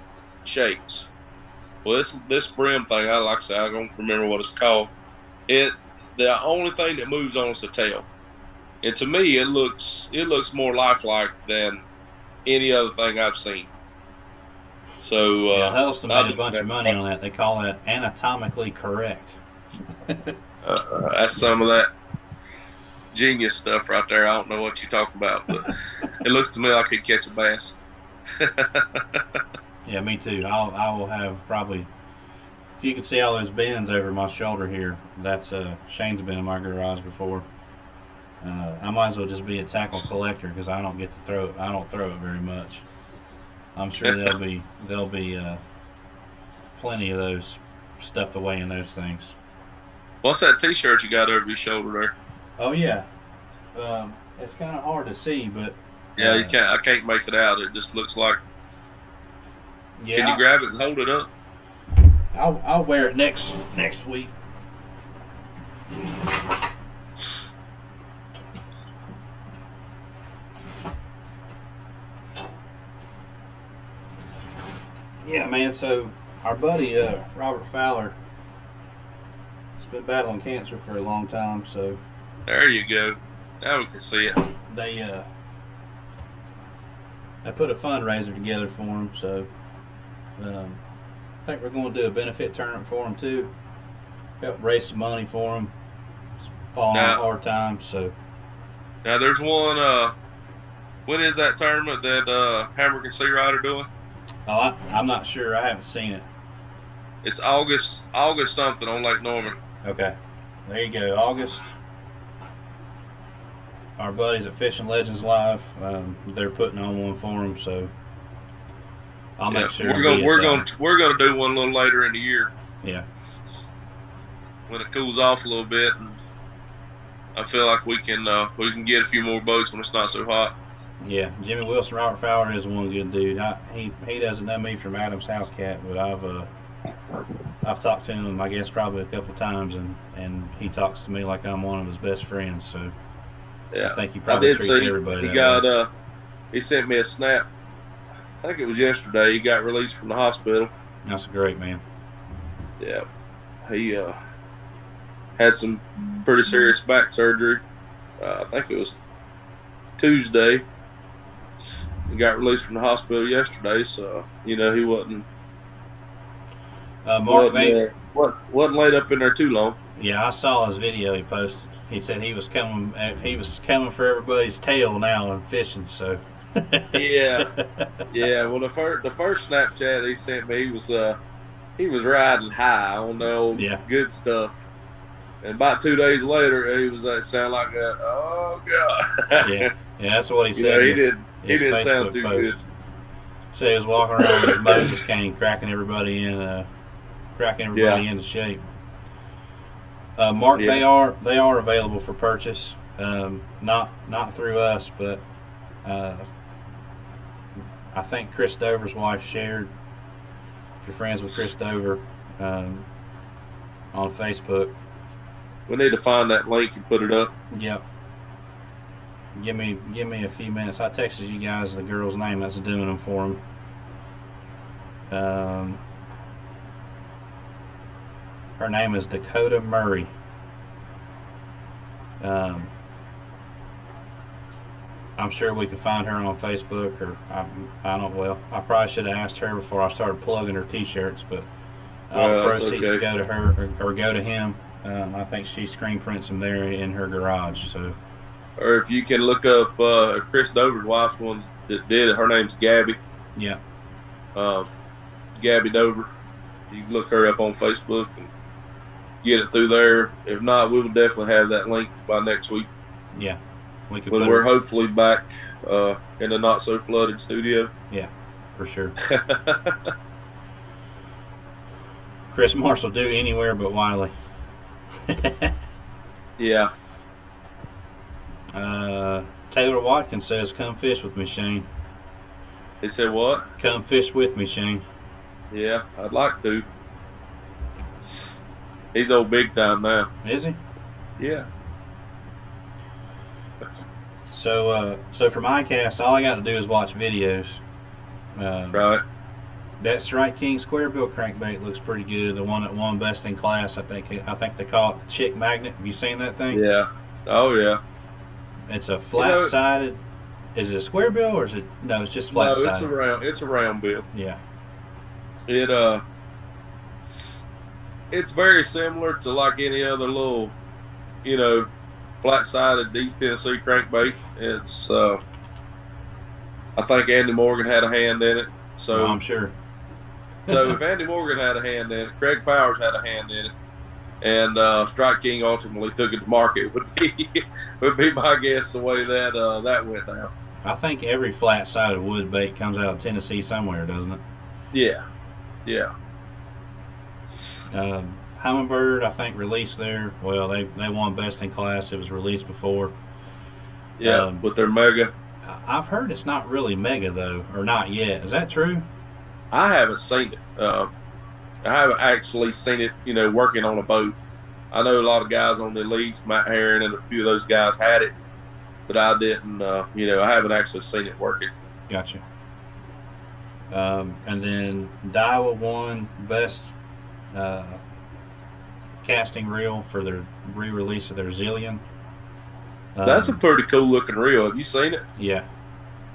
shakes. Well, this brim thing, like I said, I don't remember what it's called. The only thing that moves on is the tail, and to me, it looks more lifelike than any other thing I've seen. So Huddleston made a bunch of money on that. They call that anatomically correct. That's some of that genius stuff right there. I don't know what you talk about, but it looks to me like he'd catch a bass. Yeah, me too. I will have probably. If you can see all those bends over my shoulder here, that's Shane's been in my garage before. I might as well just be a tackle collector because I don't get to throw it. I don't throw it very much. I'm sure there'll be plenty of those stuffed away in those things. What's that T-shirt you got over your shoulder there? Oh yeah, it's kind of hard to see, but yeah, you can't. I can't make it out. It just looks like. Yeah. Can you grab it and hold it up? I'll wear it next week. Yeah, man. So our buddy Robert Fowler has been battling cancer for a long time. So there you go. Now we can see it. They put a fundraiser together for him. So I think we're going to do a benefit tournament for him too. Help raise some money for him. It's falling on hard times. So now there's one. When is that tournament that Hammer and Sea Rider doing? Oh, I'm not sure. I haven't seen it. It's August something on Lake Norman. Okay, there you go. August. Our buddies at Fishing Legends Live, they're putting on one for him. So I'll make sure we're gonna do one a little later in the year. Yeah. When it cools off a little bit, and I feel like we can get a few more boats when it's not so hot. Yeah, Jimmy Wilson, Robert Fowler is one good dude. He doesn't know me from Adam's house cat, but I've talked to him, I guess, probably a couple times, and he talks to me like I'm one of his best friends. So I Yeah, think he I probably did treats see everybody he that way. got he sent me a snap. I think it was yesterday. He got released from the hospital. That's great, man. Yeah, he had some pretty serious back surgery. I think it was Tuesday. He got released from the hospital yesterday, so he Mark, they wasn't laid up in there too long. yeah, I saw his video he posted. He said he was coming. He was coming for everybody's tail now and fishing. So Yeah, yeah. Well, the first Snapchat he sent me, he was riding high on the old yeah, good stuff, and about 2 days later, he was that sound like that. Oh yeah, God, yeah. That's what he you know said in he didn't he his didn't sound Facebook too post. good. Said he was walking around with his Moses cane, cracking Yeah, everybody into shape. Mark, yeah. they are available for purchase. Not through us, but uh, I think Chris Dover's wife shared. If you're friends with Chris Dover um, on Facebook, We need to find that link and put it up. yep. Give me a few minutes. I texted you guys the girl's name that's doing them for him. Um, her name is Dakota Murray. Um, I'm sure we can find her on Facebook, or I don't. Well, I probably should have asked her before I started plugging her T-shirts, but all the Well, that's proceeds okay. go to her or go to him. I think she screen prints them there in her garage. So Or if you can look up if Chris Dover's wife's one that did it, her name's Gabby. yeah, Um, Gabby Dover. You can look her up on Facebook and get it through there. If not, we will definitely have that link by next week yeah, we could when put we're her. hopefully back in the not so flooded studio. Yeah, for sure. Chris Marsh will do anywhere but Wiley. Yeah. Taylor Watkins says, "Come fish with me, Shane. He said what? Come fish with me, Shane." Yeah, I'd like to. He's old big time now. Is he? Yeah. So for iCast, all I got to do is watch videos. Right. That Strike King square bill crankbait looks pretty good. The one that won best in class, I think they call it the Chick Magnet. Have you seen that thing? Yeah. Oh yeah. It's a flat sided. Is it a square bill or is it? No, it's just flat No, sided. it's a round bill. Yeah. It it's very similar to like any other little, you know, flat sided East Tennessee crankbait. It's I think Andy Morgan had a hand in it. No, I'm sure. So if Andy Morgan had a hand in it, Craig Powers had a hand in it, and Strike King ultimately took it to market would be my guess the way that went down. I think every flat sided wood bait comes out of Tennessee somewhere, doesn't it? Yeah, yeah, Humminbird, I think, released there. Well, they won best in class. It was released before. yeah. With their mega, I've heard it's not really mega though, or not yet. Is that true? I haven't seen it. I haven't actually seen it. Working on a boat. I know a lot of guys on the elites, Matt Herron, and a few of those guys had it, but I didn't. I haven't actually seen it working. Gotcha. And then Daiwa won best casting reel for their re-release of their Zillion. That's a pretty cool looking reel. Have you seen it? Yeah.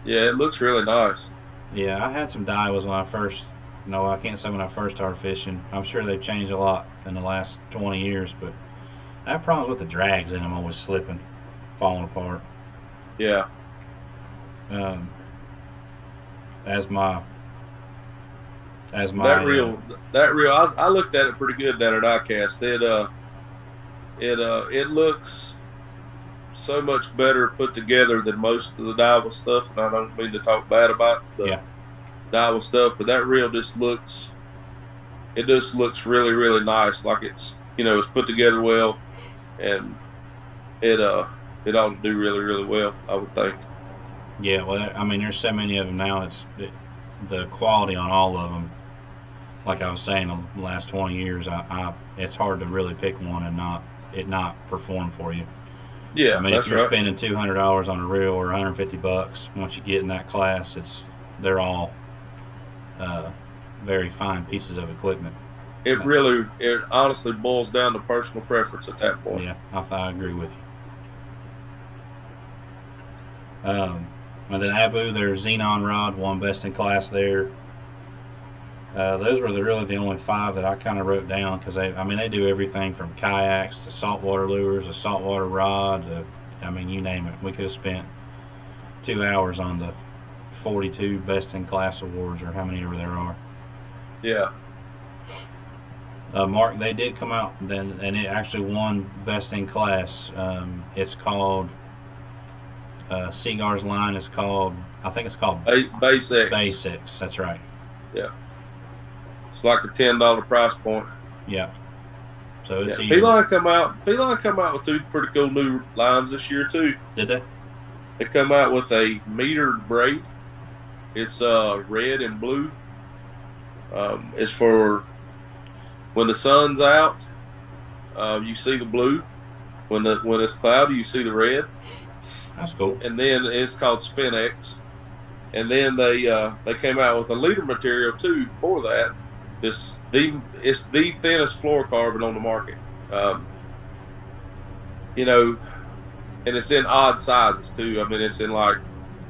Yeah, it looks really nice. Yeah, I had some Daiwas when I first. No, I can't say when I first started fishing. I'm sure they've changed a lot in the last 20 years, but I have problems with the drags in them always slipping, falling apart. Yeah. Um, as my that reel, I looked at it pretty good down at iCast. It looks so much better put together than most of the Daiwa stuff, and I don't mean to talk bad about the Daiwa stuff, but that reel just looks really, really nice. Like it's put together well, and it ought to do really, really well, I would think. Yeah, well, I mean, there's so many of them now. The quality on all of them. Like I was saying, the last 20 years, it's hard to really pick one and not perform for you. I Yeah, mean, if that's you're right. spending $200 on a reel or $150, once you get in that class, they're all uh, very fine pieces of equipment. It honestly boils down to personal preference at that point. Yeah, I agree with you. And then Abu, their Xenon rod won best in class there. Those were really the only five that I kind of wrote down because I mean, they do everything from kayaks to saltwater lures, a saltwater rod. I mean, you name it. We could have spent 2 hours on the 42 best in class awards or how many ever there are. Yeah. Mark, they did come out then, and it actually won best in class. It's called Seagar's line is called, I think it's called Base X. Basics. That's right. Yeah. It's like a $10 price point. Yeah. So Yeah. it's even. P-Line come out with two pretty cool new lines this year too. Did they? They come out with a metered braid. It's red and blue. It's for when the sun's out, you see the blue. When it's cloudy, you see the red. That's cool. And then it's called Spin X. And then they came out with a leader material too for that. It's the thinnest fluorocarbon on the market. You know, and it's in odd sizes too. I mean, it's in like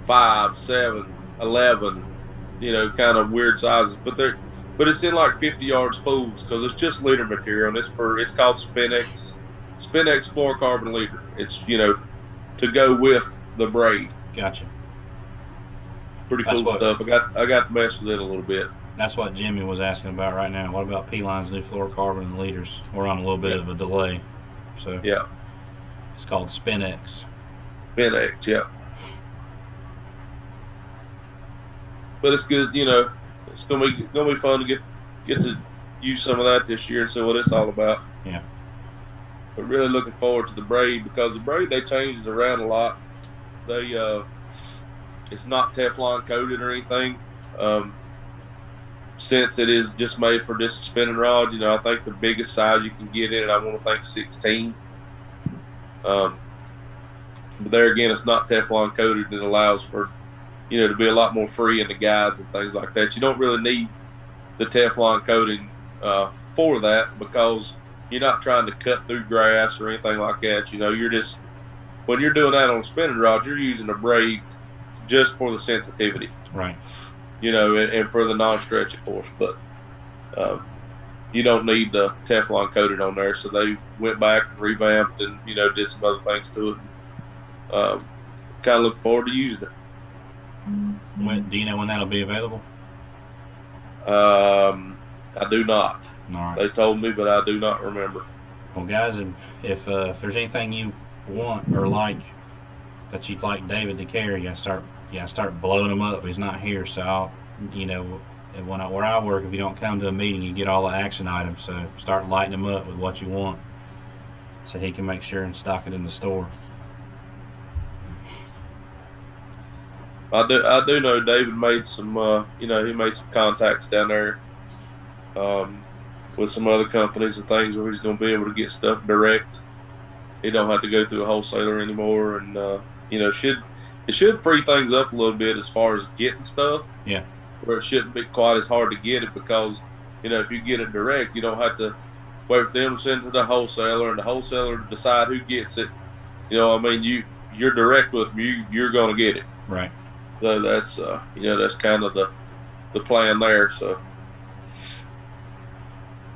5, 7, 11. You know, kind of weird sizes, but it's in like 50-yard spools because it's just leader material, and it's called Spinex fluorocarbon leader. It's to go with the braid. Gotcha. Pretty That's cool what stuff. I got to mess with it a little bit. that's what Jimmy was asking about right now. What about P-Line's new fluorocarbon and leaders? We're on a little bit Yeah, of a delay, so yeah, it's called Spinex. Spinex, yeah. But it's good. It's gonna be fun to get to use some of that this year and see what it's all about. Yeah. But really looking forward to the braid because the braid they changed it around a lot. They it's not Teflon coated or anything. Since it is just made for just a spinning rod, I think the biggest size you can get in it, I want to think 16. But there again, it's not Teflon coated and it allows for to be a lot more free in the guides and things like that. You don't really need the Teflon coating for that because you're not trying to cut through grass or anything like that. You're just when you're doing that on a spinning rod, you're using a braid just for the sensitivity, Right. and for the non-stretch, of course. But you don't need the Teflon coated on there, so they went back and revamped and did some other things to it. Kind of look forward to using it. Do you know when that'll be available? I do not. All right. They told me, but I do not remember. Well, guys, if there's anything you want or like that you'd like David to carry, I start blowing him up. He's not here, so where I work, if you don't come to a meeting, you get all the action items. So start lighting him up with what you want, so he can make sure and stock it in the store. I do know David made some. He made some contacts down there with some other companies and things where he's going to be able to get stuff direct. He don't have to go through a wholesaler anymore, and it should free things up a little bit as far as getting stuff. Yeah. Where it shouldn't be quite as hard to get it because if you get it direct, you don't have to wait for them to send it to the wholesaler and the wholesaler to decide who gets it. You're direct with them. You're going to get it. Right. So that's kind of the plan there. So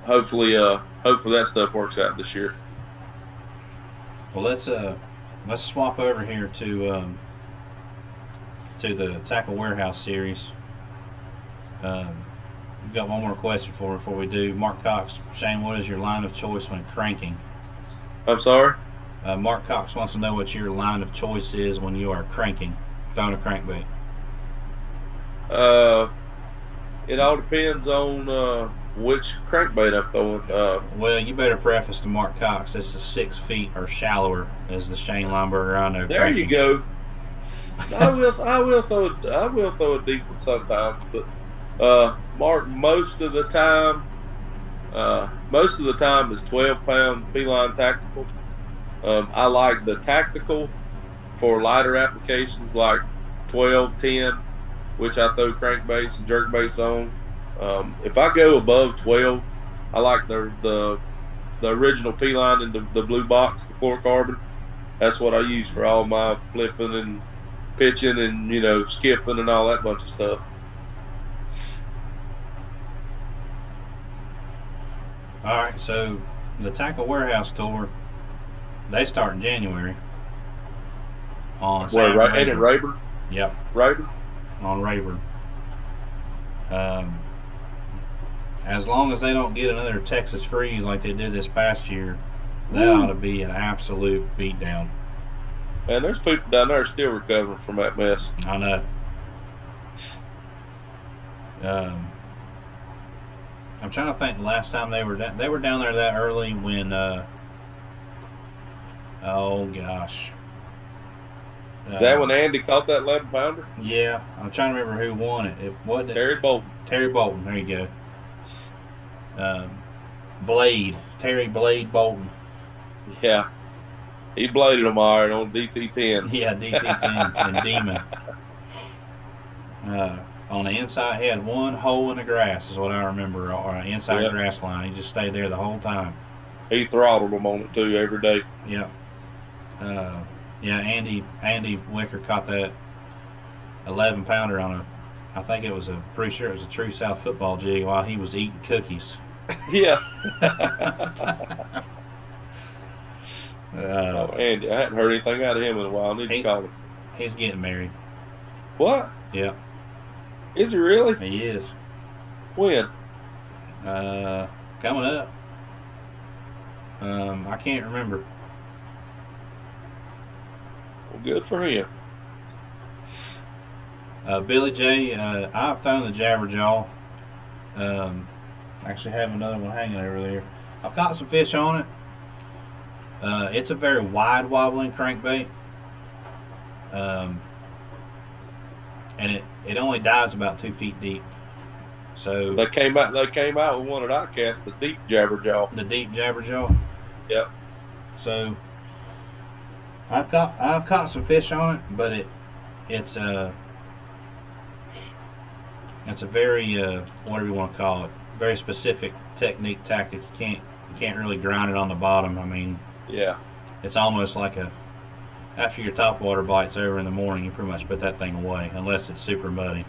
hopefully that stuff works out this year. Well, let's swap over here to the Tackle Warehouse series. We've got one more question before we do. Mark Cox, Shane, what is your line of choice when cranking? I'm sorry? Mark Cox wants to know what your line of choice is when you are cranking, throwing a crankbait. It all depends on which crankbait I'm throwing. Well, you better preface to Mark Cox. This is 6 feet or shallower as the Shane Lineberger I know. There you go. I will throw a deep one sometimes, but Mark, most of the time is 12-pound P-line tactical. I like the tactical for lighter applications like 12, 10, which I throw crankbaits and jerkbaits on. If I go above 12, I like the original P-line in the blue box, the fluorocarbon. That's what I use for all my flipping and pitching and skipping and all that bunch of stuff. All right, so the Tackle Warehouse tour, they start in January on Where Sam's right? Ain't it Rayburn. Rayburn? Yep, Rayburn? on Rayburn. Um, as long as they don't get another Texas freeze like they did this past year, that ought to be an absolute beatdown. Man, there's people down there still recovering from that mess. I know. Um, I'm trying to think the last time they were down there that early when oh gosh. Is that when Andy caught that 11-pounder? Yeah, I'm trying to remember who won it. It wasn't Terry Bolton. Terry Bolton. There you go. Terry Blade Bolton. Yeah. He bladed him all right on DT10. Yeah, DT10 and Demon. On the inside, he had one hole in the grass, is what I remember, or an inside grass line. He just stayed there the whole time. He throttled him on it too every day. Yep. Yeah, Andy Wicker caught that 11-pounder on I think it was pretty sure it was a True South football jig while he was eating cookies. Yeah. Andy, I hadn't heard anything out of him in a while. I need to call him. He's getting married. What? Yeah. Is he really? He is. When? Coming up. I can't remember. Well, good for him. Billy J, I've thrown the Jabberjaw. Actually have another one hanging over there. I've caught some fish on it. It's a very wide wobbling crankbait. And it only dives about 2 feet deep. So They came out with one at iCast, the deep Jabberjaw. The deep Jabberjaw. Yep. So I've caught some fish on it, but it's a very whatever you want to call it, very specific technique tactic. You can't really grind it on the bottom. I mean, yeah, it's almost like after your topwater bite's over in the morning, you pretty much put that thing away unless it's super muddy.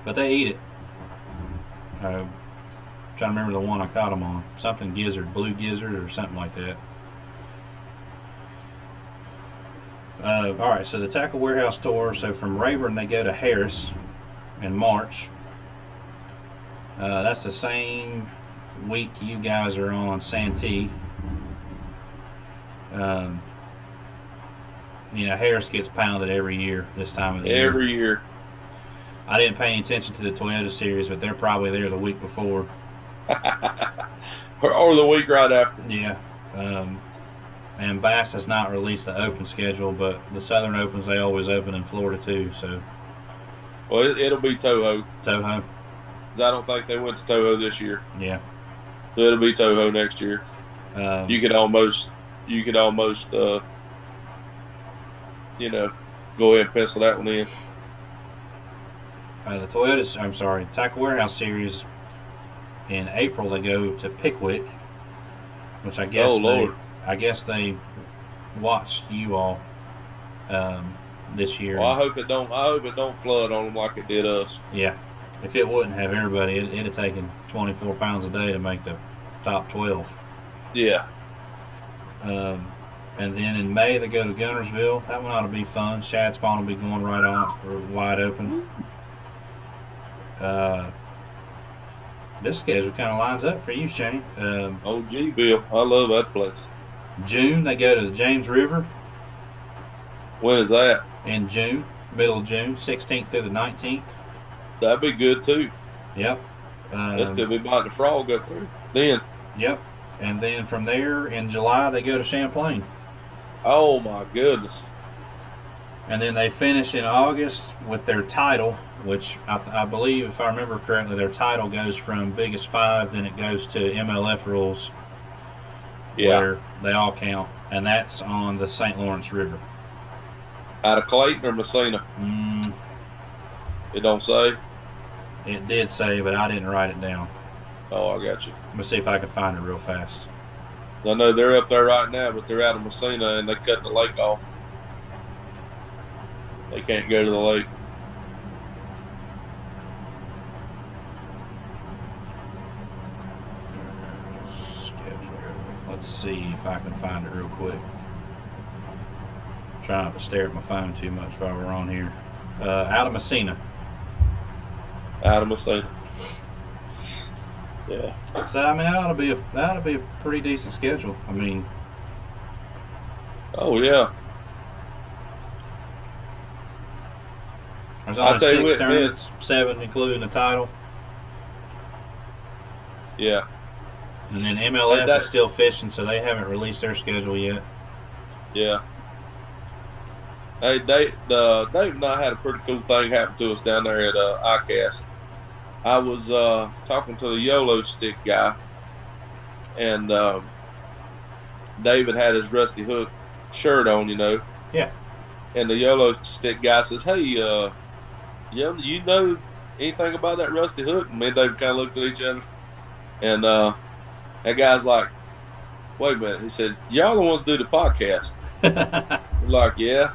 But they eat it. Trying to remember the one I caught them on. Something gizzard, blue gizzard or something like that. Alright, so the Tackle Warehouse tour, so from Rayburn they go to Harris in March. That's the same week you guys are on Santee. Harris gets pounded every year this time of the year. Every year. I didn't pay any attention to the Toyota series, but they're probably there the week before. or the week right after. Yeah. And Bass has not released the open schedule, but the Southern Opens, they always open in Florida too. So, well, it'll be Toho. Toho. I don't think they went to Toho this year. Yeah. So it'll be Toho next year. You could almost, go ahead and pencil that one in. Tackle Warehouse series in April they go to Pickwick, which I guess they watched you all this year. Well, I hope it don't flood on them like it did us. Yeah, if it wouldn't have everybody, it'd have taken 24 pounds a day to make the top 12. Yeah. And then in May they go to Gunnersville. That one ought to be fun. Shad spawn will be going right on or wide open. This schedule kind of lines up for you, Shane. Gee, Bill, I love that place. June they go to the James River. When is that? In June, middle of June, 16th through the 19th. That'd be good too. Yep. They'll still be biting the frog up there then. Yep. And then from there in July they go to Champlain. Oh my goodness. And then they finish in August with their title, which I believe, if I remember correctly, their title goes from biggest five, then it goes to MLF rules, Yeah. where they all count, and that's on the St. Lawrence River. Out of Clayton or Messina? Mm, It don't say. it did say, but I didn't write it down. Oh, I got you. Let me see if I can find it real fast. I know they're up there right now, but they're out of Messina and they cut the lake off. They can't go to the lake. Let's see if I can find it real quick. Try not to stare at my phone too much while we're on here. Out of Messina. Out of Messina. Yeah. So I mean, that ought to be a pretty decent schedule. I mean, Oh yeah. there's I only tell you six what, man. tournaments, 7 including the title, Yeah. and then Hey, MLF is still fishing, so they haven't released their schedule yet. Yeah. Hey, Dave and I had a pretty cool thing happen to us down there at iCast. I was talking to the YOLO stick guy, and David had his Rusty Hook shirt on, Yeah. And the YOLO stick guy says, "Hey, you know anything about that Rusty Hook?" And me and David kind of looked at each other, and that guy's like, "Wait a minute." He said, "Y'all the ones do the podcast?" We're like, "Yeah."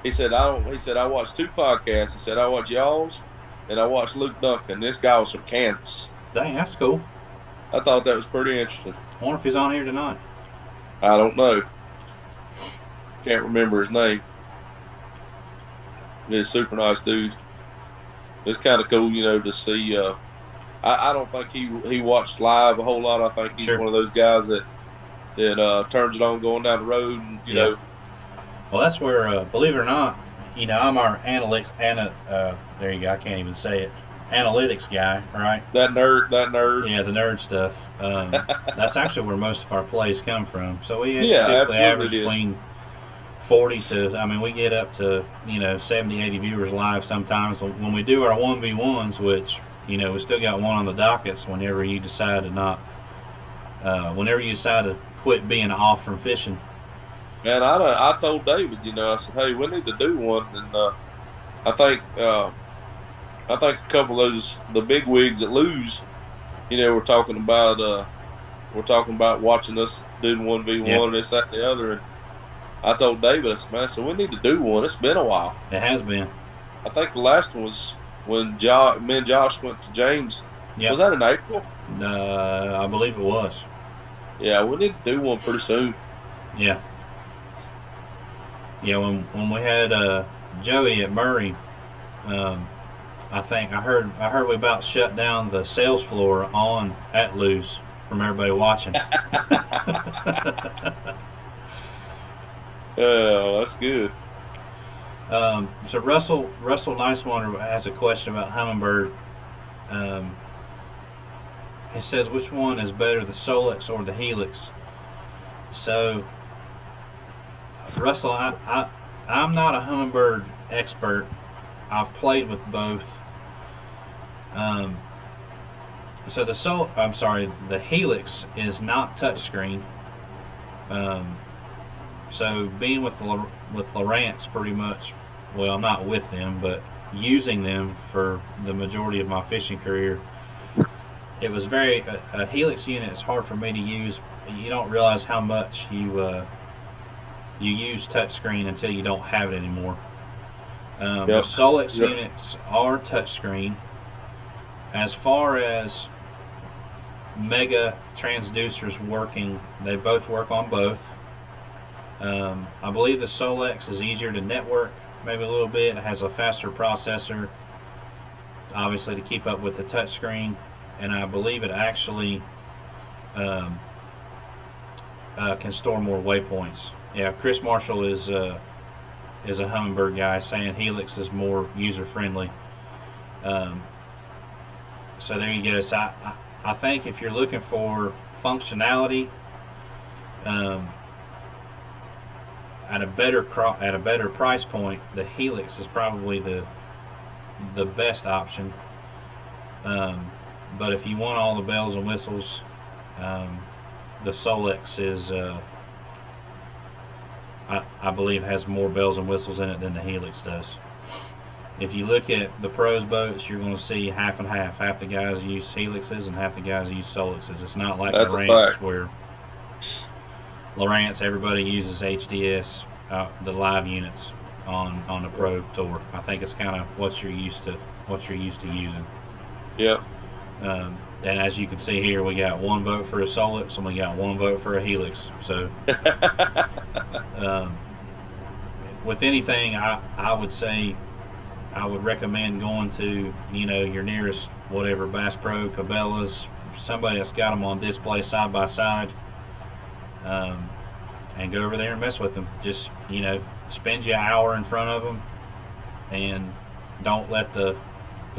He said, "I don't." He said, "I watched 2 podcasts." He said, "I watched y'all's, and I watched Luke Duncan. This guy was from Kansas." Dang, that's cool. I thought that was pretty interesting. I wonder if he's on here tonight. I don't know. Can't remember his name. He's a super nice dude. It's kind of cool, to see. I don't think he watched live a whole lot. I think he's Sure. one of those guys that turns it on going down the road, and you know. Well, that's where, believe it or not, I'm our analytics. There you go. I can't even say it. Analytics guy, right? That nerd. Yeah, the nerd stuff. That's actually where most of our plays come from. So we Yeah, typically average absolutely it is. between 40 to, I mean, we get up to, 70, 80 viewers live sometimes. When we do our 1v1s, which, we still got one on the dockets whenever you decide to quit being off from fishing. Man, I told David, I said, "Hey, we need to do one," and I think a couple of the big wigs that lose, we're talking about watching us do 1v1, this, that, and the other. And I told David, I said, "Man, so we need to do one. It's been a while." It has been. I think the last one was when me and Josh went to James. Yep. Was that in April? I believe it was. Yeah, we need to do one pretty soon. Yeah. Yeah, when we had Joey at Murray, I heard we about shut down the sales floor on at Loose from everybody watching. Oh, that's good. So Russell Nicewater has a question about Humminbird. He says, which one is better, the Solex or the Helix? So, Russell, I'm not a Humminbird expert. I've played with both. So the Helix is not touchscreen. So being with Lowrance pretty much, well, I'm not with them, but using them for the majority of my fishing career, it was a Helix unit is hard for me to use. You don't realize how much you use touchscreen until you don't have it anymore. The Solex units are touchscreen. As far as mega transducers working, they both work on both. I believe the Solex is easier to network, maybe a little bit. It has a faster processor, obviously, to keep up with the touchscreen, and I believe it actually can store more waypoints. Yeah, Chris Marshall is a Humminbird guy, saying Helix is more user friendly. So there you go. So I think if you're looking for functionality, at a better price point, the Helix is probably the best option. But if you want all the bells and whistles, the Solex is, I believe, has more bells and whistles in it than the Helix does. If you look at the pros boats, you're going to see half and half. Half the guys use Helixes and half the guys use Solexes. It's not like That's a Lowrance, fact. where Lowrance everybody uses HDS, the live units on the pro tour. I think it's kind of what you're used to using. Yep. And as you can see here, we got one vote for a Solex and we got one vote for a Helix. So with anything, I would say I would recommend going to your nearest whatever Bass Pro, Cabela's, somebody that's got them on display side by side, and go over there and mess with them. Just spend you an hour in front of them, and don't let the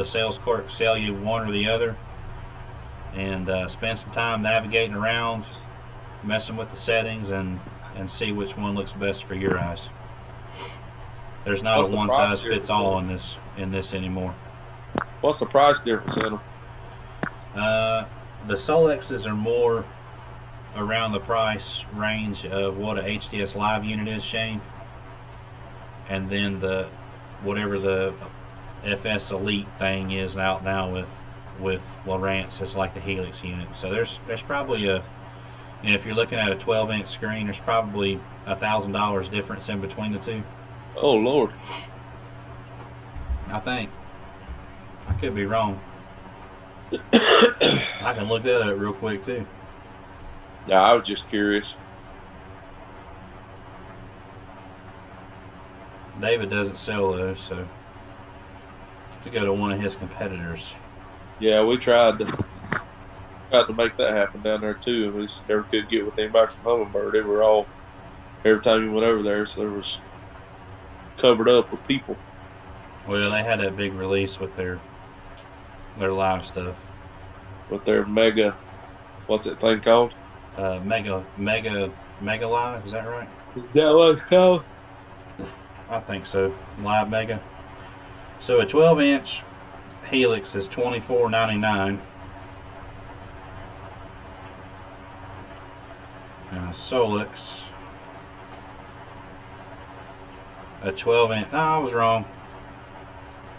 sales clerk sell you one or the other. And spend some time navigating around, messing with the settings, and see which one looks best for your eyes. There's not What's a the one price size fits difference all in in this anymore. What's the price difference in them? The Solexes are more around the price range of what a HDS Live unit is, Shane, and then whatever the FS Elite thing is out now with Lowrance, it's like the Helix unit. So there's probably if you're looking at a 12-inch screen, there's probably $1,000 difference in between the two. Oh Lord. I think. I could be wrong. I can look that up real quick too. Yeah, I was just curious. David doesn't sell those, so to go to one of his competitors. Yeah, we tried to make that happen down there too, and we just never could get with anybody from Humminbird. They were all every time you went over there, so there was covered up with people. Well, they had that big release with their live stuff. With their mega, what's that thing called? Mega Live, is that right? Is that what it's called? I think so. Live Mega. So a 12-inch Helix is $24.99. And a Solex, a 12-inch. No, I was wrong.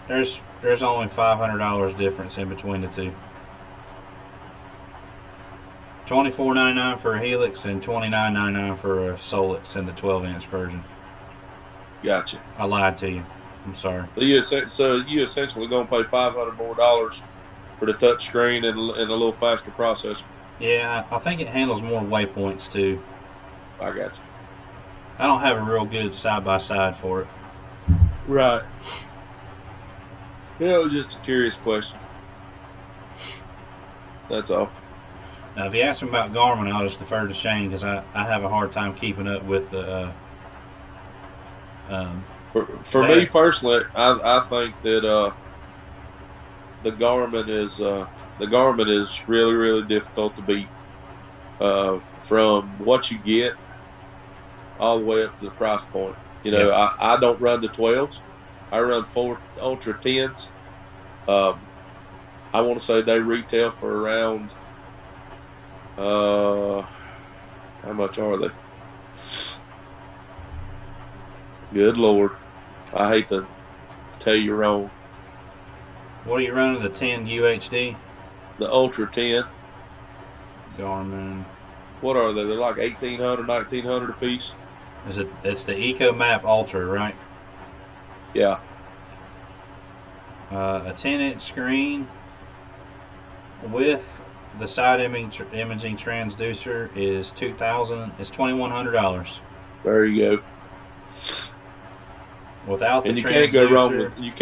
There's only $500 difference in between the two. $24.99 for a Helix and $29.99 for a Solex in the 12-inch version. Gotcha. I lied to you. I'm sorry. So you essentially gonna pay $500 more for the touch screen and a little faster processor. Yeah, I think it handles more waypoints too. I got you. I don't have a real good side-by-side for it. Right. Yeah, it was just a curious question. That's all. Now, if you ask me about Garmin, I'll just defer to Shane because I have a hard time keeping up with the. For me personally, I think that the Garmin is really, really difficult to beat. From what you get all the way up to the price point. I don't run the 12s. I run 4 Ultra 10s. I want to say they retail for around, how much are they? Good Lord. I hate to tell you wrong. What are you running, the 10 UHD? The Ultra 10. Garmin. What are they? They're like 1,800, 1,900 a piece. It's the Eco Map Ultra, right? Yeah. A 10-inch screen with the side imaging transducer is $2,100. There you go. Without the and you transducer, can't go wrong with you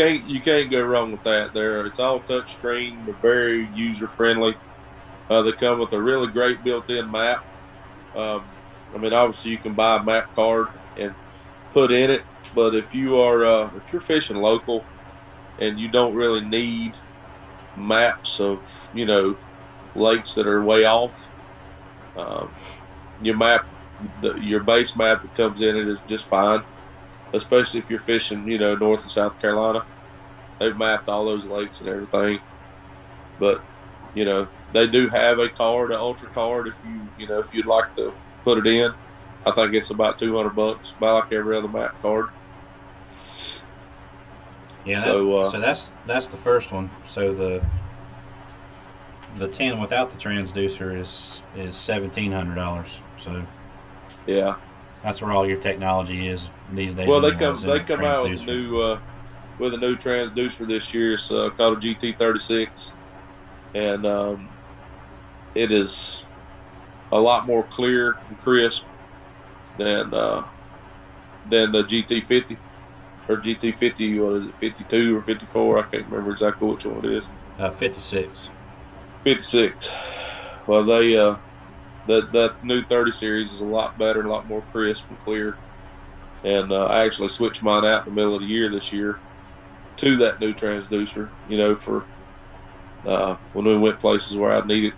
can't go wrong with that. It's all touch screen. They're very user friendly. They come with a really great built-in map. Obviously you can buy a map card and put in it, but if you're fishing local and you don't really need maps of lakes that are way off, your map your base map that comes in it is just fine, especially if you're fishing, North and South Carolina. They've mapped all those lakes and everything. But, they do have a card, an ultra card, if you'd like to put it in. I think it's about $200, about like every other map card. Yeah, So, so that's the first one. So the 10 without the transducer is $1,700. So yeah. that's where all your technology is these days. Well, Anyways, they in a come out transducer. with a new transducer this year. It's called a GT36, and it is a lot more clear and crisp than the GT50 or GT50. What is it, 52 or 54? I can't remember exactly which one it is. 56. 56. Well, that new 30 series is a lot better, a lot more crisp and clear. And I actually switched mine out in the middle of the year this year to that new transducer, for when we went places where I needed,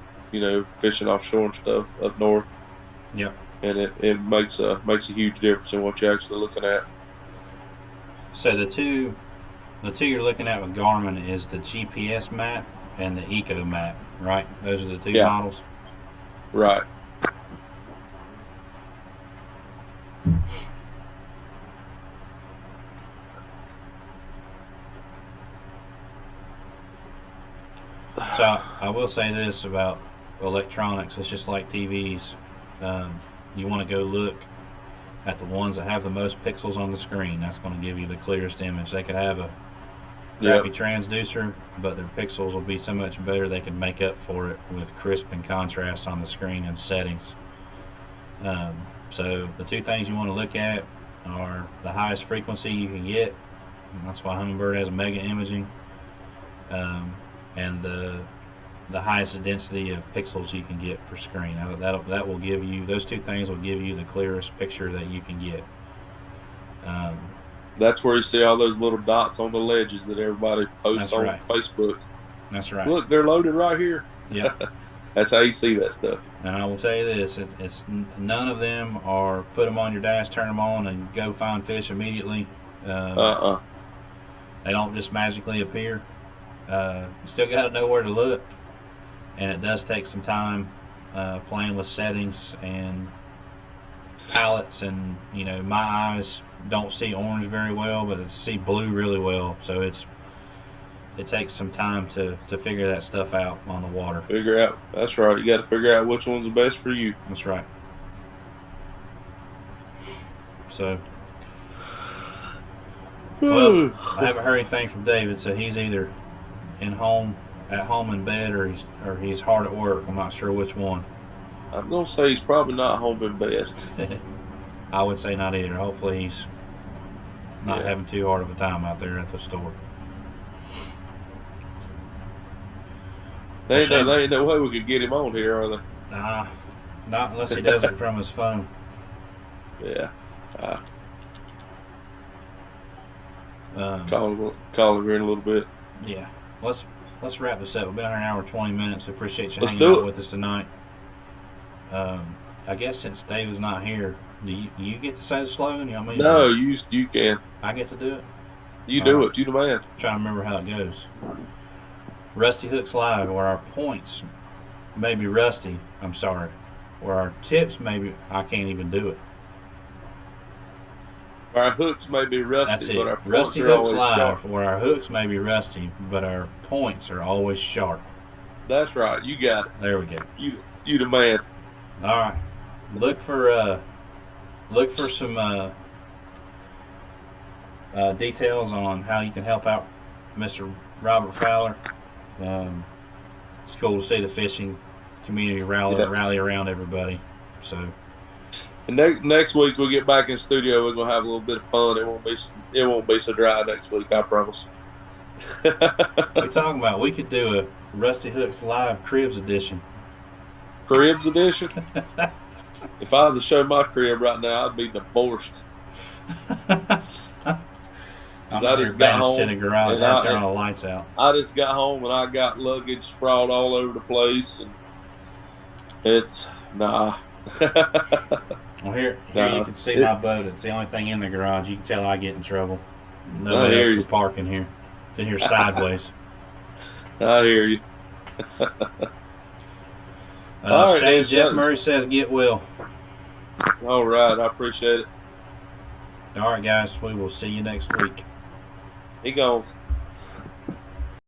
fishing offshore and stuff up north. Yep. And it makes a huge difference in what you're actually looking at. So the two you're looking at with Garmin is the GPS map and the Eco map, right? Those are the two models. Right. So I will say this about electronics: it's just like TVs. You want to go look at the ones that have the most pixels on the screen. That's going to give you the clearest image. They could have a crappy transducer, but their pixels will be so much better they can make up for it with crisp and contrast on the screen and settings. So the two things you want to look at are the highest frequency you can get. And that's why Humminbird has mega imaging, and the highest density of pixels you can get per screen. That will give you, those two things will give you the clearest picture that you can get. That's where you see all those little dots on the ledges that everybody posts on Facebook. That's right. Look, they're loaded right here. Yeah. That's how you see that stuff. And I will tell you this: it's none of them are put them on your dash, turn them on, and go find fish immediately. They don't just magically appear. You still got to know where to look, and it does take some time playing with settings and palettes. And my eyes don't see orange very well, but I see blue really well. So it takes some time to figure that stuff out on the water. Figure out. That's right. You got to figure out which one's the best for you. That's right. So, well, I haven't heard anything from David, so he's either at home in bed, or he's hard at work. I'm not sure which one. I'm gonna say he's probably not home in bed. I would say not either. Hopefully he's not having too hard of a time out there at the store. There ain't no way we could get him on here, are they? Nah, not unless he does it from his phone. Yeah. Call him here in a little bit. Yeah. Let's wrap this up. We've been here an hour and 20 minutes. I appreciate you hanging out with us tonight. I guess since David's not here, do you get to say the slogan? No, you can. I get to do it? You do it. You the man. I'm trying to remember how it goes. Rusty Hooks Live, where our points may be rusty. I'm sorry. Where our tips I can't even do it. Our hooks may be rusty, That's it. But our points Rusty are Hooks always Live, sharp. where our hooks may be rusty, but our points are always sharp. That's right. You got it. There we go. You the man. All right. Look for some details on how you can help out Mr. Robert Fowler. It's cool to see the fishing community rally around everybody. So. And next week we'll get back in the studio. We're gonna have a little bit of fun. It won't be so dry next week. I promise. What are you talking about? We could do a Rusty Hooks Live Cribs edition. Cribs edition. If I was to show my crib right now, I'd be divorced. I just got home in the garage. I turn all the lights out. I just got home and I got luggage sprawled all over the place, and it's nah. Well, here you No, can see my boat. It's the only thing in the garage. You can tell I get in trouble. I Nobody else hear can you. park in here. It's in here sideways. I hear you. All right, Shane dude. Jeff Murray says get well. All right. I appreciate it. All right, guys. We will see you next week. He goes.